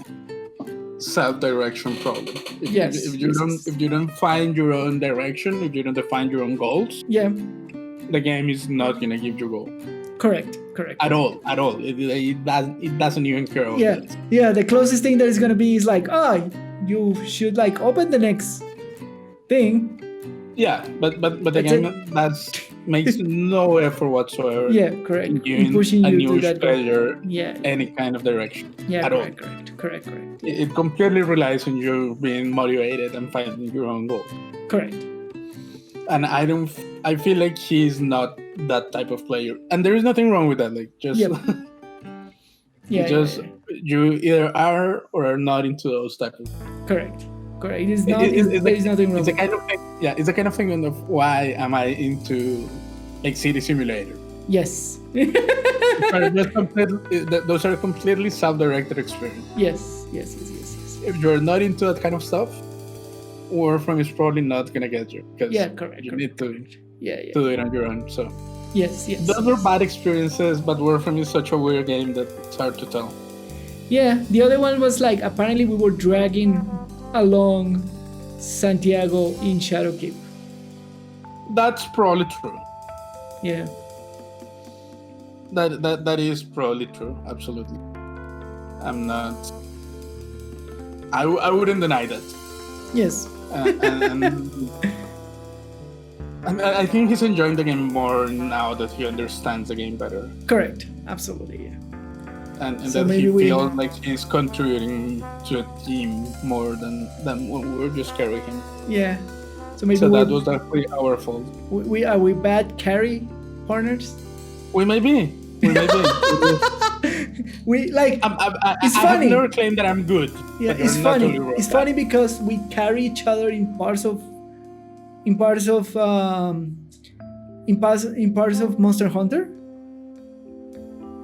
self-direction problem. If you don't find your own direction, if you don't define your own goals, the game is not gonna give you goal.
Correct.
At all. It doesn't even care about that.
Yeah. The closest thing that is gonna be is like, you should like open the next thing.
Yeah, but again, that makes no effort whatsoever.
Yeah, correct.
In
pushing
a
you
new
to that
treasure,
yeah,
any kind of direction.
yeah,
at all.
Correct.
It completely relies on you being motivated and finding your own goal.
Correct.
And I feel like he's not that type of player, and there is nothing wrong with that. Like just you either are or are not into those type of.
Correct. It is not. There is nothing wrong.
It's a kind of thing. Yeah, it's a kind of thing of why am I into like City Simulator?
Yes.
Those are completely self-directed experiences.
Yes.
If you're not into that kind of stuff, Warframe is probably not gonna get you because you need to do it on your own. So
yes.
Those were bad experiences, but Warframe is such a weird game that it's hard to tell.
Yeah, the other one was like apparently we were dragging along Santiago in Shadowkeep.
That's probably true.
Yeah.
That is probably true. Absolutely. I'm not. I wouldn't deny that.
Yes.
And I think he's enjoying the game more now that he understands the game better.
Correct. Absolutely. Yeah.
And so that he feels like he's contributing to a team more than when we were just carrying him.
Yeah. So maybe
that was actually our fault.
Are we bad carry partners?
We may be.
We like.
It's funny. I have never claimed that I'm good.
Yeah, it's funny. It's funny because we carry each other in parts of Monster Hunter.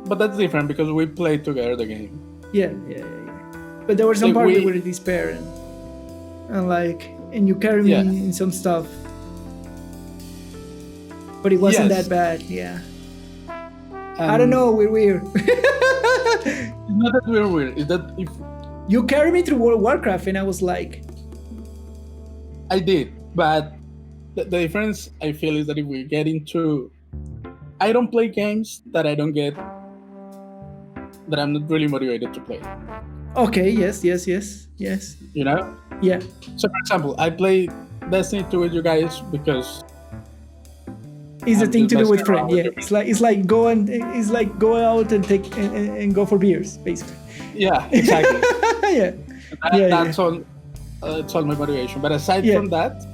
But that's different because we played together the game.
Yeah. But there were some parts we were in despair and you carry me in some stuff. But it wasn't that bad. Yeah. I don't know. We're weird.
It's not that we're weird. It's that if
you carry me through World of Warcraft, and I was like,
I did, but the difference I feel is that if we get into, I don't play games that I don't get, that I'm not really motivated to play.
Okay. Yes.
You know?
Yeah.
So, for example, I play Destiny 2 with you guys because.
It's a thing to do with friends. Yeah, it's like go out and take and go for beers, basically.
Yeah, exactly.
Yeah.
That's all. It's all my motivation. But aside from that,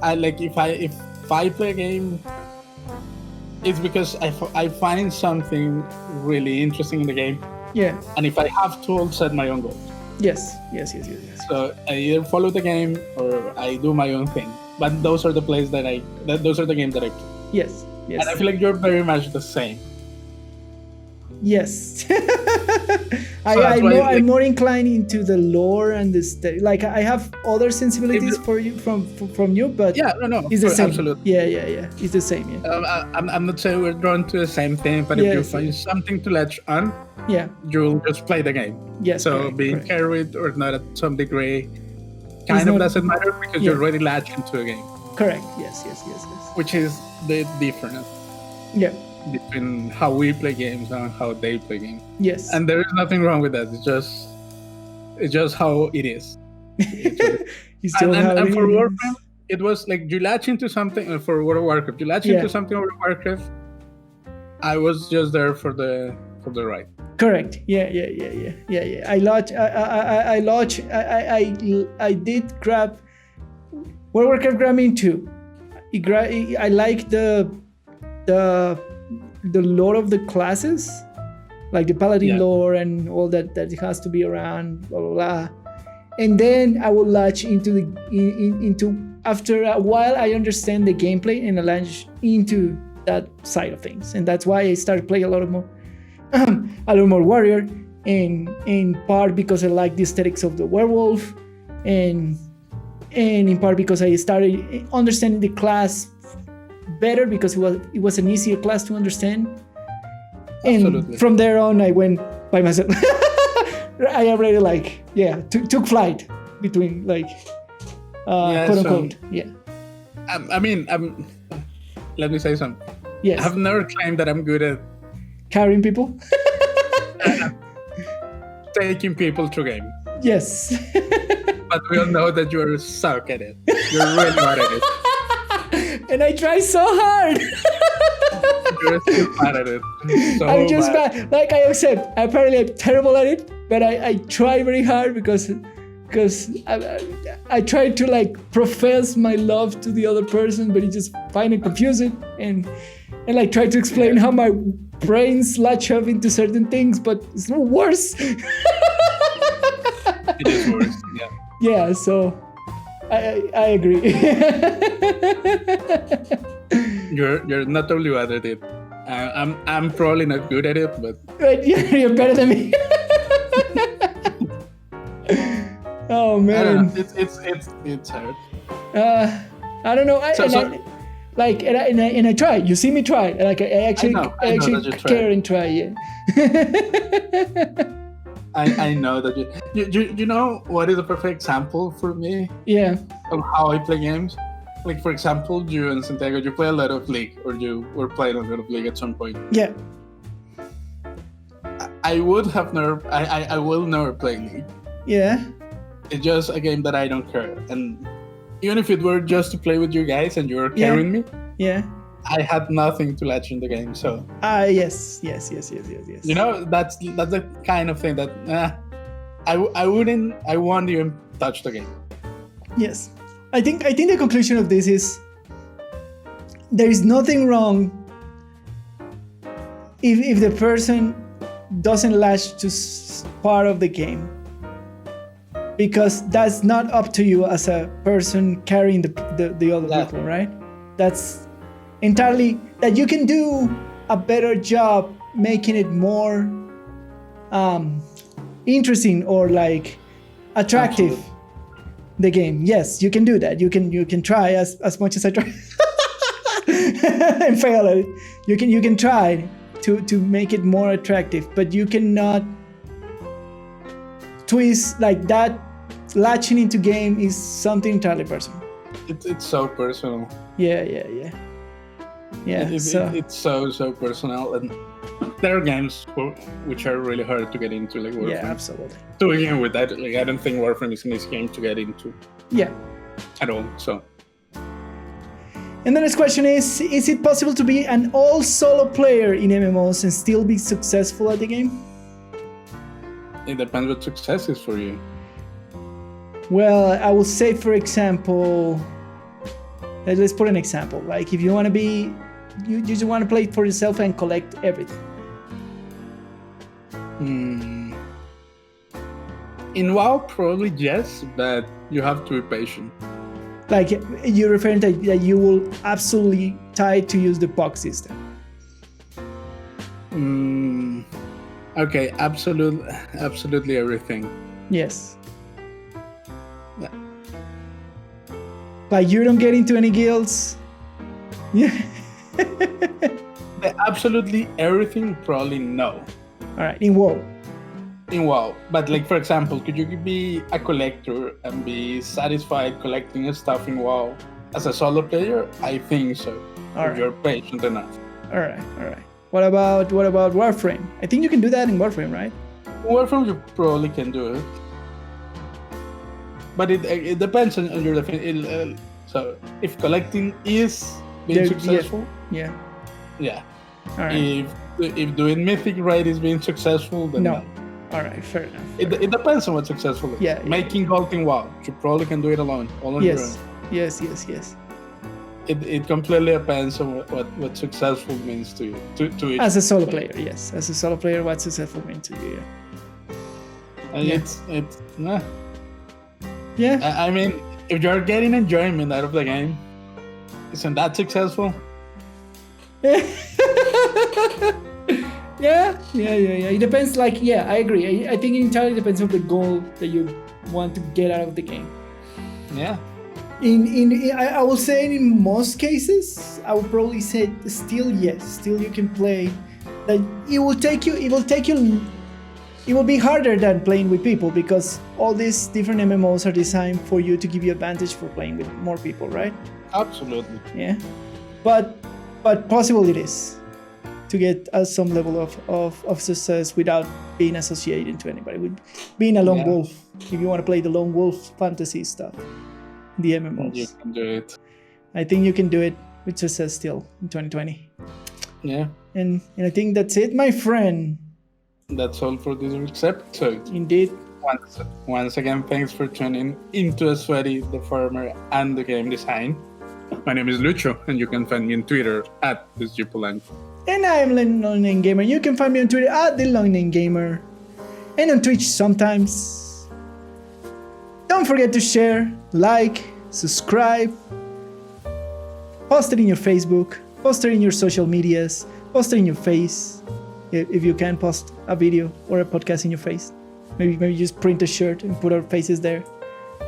I like if I play a game, it's because I find something really interesting in the game.
Yeah.
And if I have to, I'll set my own goals.
Yes.
So I either follow the game or I do my own thing. But those are the plays those are the games that I play.
Yes.
And I feel like you're very much the same.
Yes. I'm more inclined into the lore and the like I have other sensibilities for you from you, but it's the same.
Absolutely.
Yeah. It's the same. Yeah.
I'm not saying we're drawn to the same thing, but if you find something to latch on, you'll just play the game.
Yes.
So being carried or not at some degree kind of doesn't matter because you're already latched into a game.
Correct. Yes.
Which is the difference.
Yeah.
Between how we play games and how they play games.
Yes.
And there is nothing wrong with that. It's just how it is. And for Warframe, it was like you latch into something for World of Warcraft. You latch into something World of Warcraft. I was just there for the ride. Correct.
Yeah. I did grab World of Warcraft grabbed me too. I like the lore of the classes, like the paladin lore and all that it has to be around, blah blah blah. And then I will latch into after a while I understand the gameplay and I latch into that side of things, and that's why I started playing a lot more warrior, and in part because I like the aesthetics of the werewolf, and in part because I started understanding the class better because it was an easier class to understand.
Absolutely.
And from there on I went by myself. I already took flight between quote unquote. I
mean, let me say something.
Yes.
I've never claimed that I'm good at
carrying people.
taking people through game.
Yes.
But we all know that you're suck at it. You're really bad at it.
And I try so hard.
You're still bad at it. So
I'm just bad. Like I accept, apparently I'm terrible at it, but I try very hard because I try to like profess my love to the other person, but you just find it confusing and like try to explain how my brains latch up into certain things, but it's no worse.
It is worse. Yeah.
Yeah. So I agree.
You're not only bad at it. I'm probably not good at it, but
you're better than me. Oh man,
I don't know. It's hard.
I don't know. I try. You see me try. Like I actually care and try. Yeah.
I know that you know what is a perfect example for me.
Yeah.
Of how I play games. Like for example, you and Santiago, you play a lot of League, or you were playing a lot of League at some point.
Yeah.
I will never play League.
Yeah.
It's just a game that I don't care, and even if it were just to play with you guys and you were carrying me, I had nothing to latch in the game. So
yes.
You know, that's the kind of thing that I won't even touch the game.
Yes, I think the conclusion of this is there is nothing wrong if the person doesn't latch to part of the game, because that's not up to you as a person carrying the other people, right? That's entirely that you can do a better job making it more interesting or like attractive. Absolutely. The game. Yes, you can do that. You can try as much as I try and fail at it. You can try to make it more attractive, but you cannot twist like that. Latching into game is something entirely personal.
It's so personal.
Yeah.
It's so personal, and there are games which are really hard to get into, like Warframe.
Yeah, absolutely.
To begin with, I don't think Warframe is an easy game to get into.
Yeah.
At all. So.
And the next question is it possible to be an all solo player in MMOs and still be successful at the game?
It depends what success is for you.
Well, I will say, for example, let's put an example. Like if you want to be, you just want to play it for yourself and collect everything.
In WoW, probably yes, but you have to be patient.
Like you're referring to that you will absolutely try to use the POC system.
Okay, absolutely everything.
Yes. Yeah. Like you don't get into any guilds. Yeah.
Absolutely everything, probably no.
All right, in WoW.
In WoW, but like for example, could you be a collector and be satisfied collecting stuff in WoW as a solo player? I think so. If you're patient enough.
All right. What about Warframe? I think you can do that in Warframe, right?
Warframe, you probably can do it, but it depends on your definition. So if collecting is being successful,
yeah. All right.
If doing mythic raid is being successful, then no.
All right, fair enough.
It depends on what's successful is.
Yeah.
Making gold in WoW, you probably can do it alone, all on your own.
Yes.
It completely depends on what successful means to you. To each
as a solo player, yes. As a solo player, what successful means to you,
And it's I mean, if you're getting enjoyment out of the game, isn't that successful? Yeah.
It depends. Like, I agree. I think it entirely depends on the goal that you want to get out of the game.
Yeah.
I will say in most cases, I would probably say still yes. Still you can play. That it will be harder than playing with people because all these different MMOs are designed for you to give you advantage for playing with more people, right?
Absolutely.
Yeah. But but possible it is to get some level of success without being associated to anybody, with being a lone wolf. If you want to play the lone wolf fantasy stuff, the MMOs.
You can do it.
I think you can do it with success still in 2020.
Yeah.
And I think that's it, my friend.
That's all for this week's episode.
Indeed.
Once again, thanks for tuning into The Sweaty, the Farmer, and the Game Design. My name is Lucho, and you can find me on Twitter at @thisjupolang.
And I am the Long Name Gamer. You can find me on Twitter at the Long Name Gamer, and on Twitch sometimes. Don't forget to share, like, subscribe, post it in your Facebook, post it in your social medias, post it in your face. If you can post a video or a podcast in your face, maybe just print a shirt and put our faces there,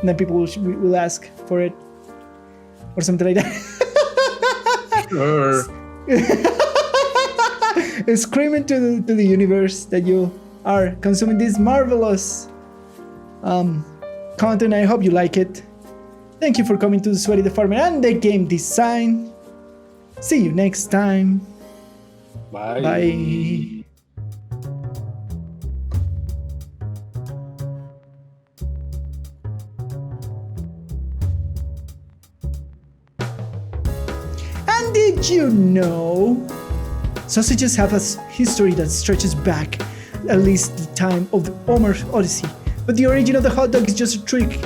and then people will ask for it or something like that.
Sure.
Screaming to the universe that you are consuming this marvelous content. I hope you like it. Thank you for coming to The Sweaty, the Farmer, and the Game Design. See you next time.
Bye.
Bye. And did you know sausages have a history that stretches back at least the time of the Homer's Odyssey? But the origin of the hot dog is just a tricky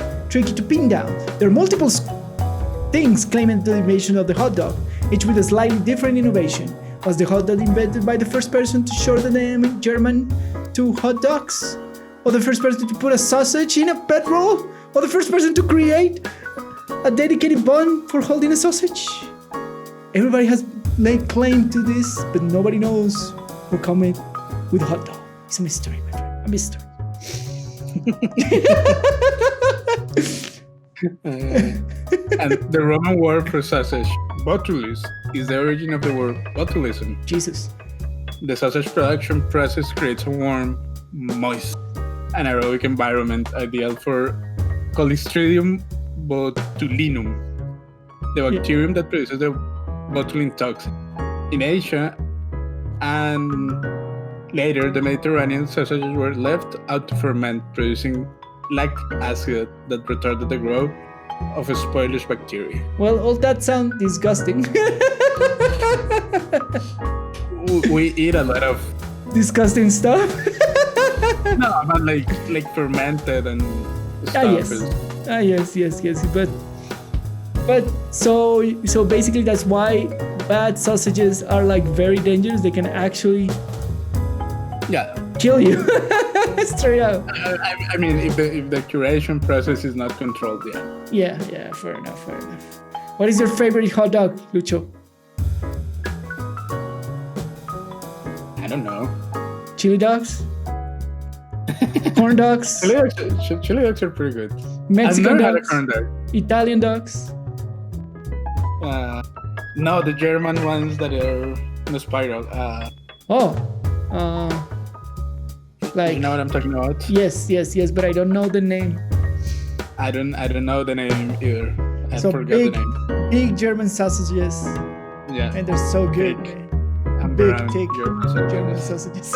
to pin down. There are multiple things claiming the invention of the hot dog, each with a slightly different innovation. Was the hot dog invented by the first person to shorten the name in German to hot dogs? Or the first person to put a sausage in a bread roll? Or the first person to create a dedicated bun for holding a sausage? Everybody has laid claim to this, but nobody knows who came with a hot dog. It's a mystery, my friend. A mystery.
And the Roman word for sausage, botulus, is the origin of the word botulism.
Jesus.
The sausage production process creates a warm, moist, anaerobic environment ideal for Clostridium botulinum, the bacterium that produces the botulinum toxin. In Asia and later, the Mediterranean sausages were left out to ferment, producing lactic acid that retarded the growth of a spoilage bacteria.
Well, all that sounds disgusting.
We eat a lot of
disgusting stuff.
no, but like fermented and stuff.
Yes. But so basically that's why bad sausages are like very dangerous. They can actually kill you. Straight up.
I mean, if the curation process is not controlled,
Yeah, fair enough. What is your favorite hot dog, Lucho?
I don't know.
Chili dogs? Corn dogs?
Chili dogs are pretty good.
Mexican
I've never
dogs?
had a corn dog.
Italian dogs?
No, the German ones that are in a spiral.
Like,
you know what I'm talking about?
Yes, but I don't know the name.
I don't know the name either. I forgot the name.
Big German sausages.
Yeah.
And they're so good, man. Big, thick
German
German sausages.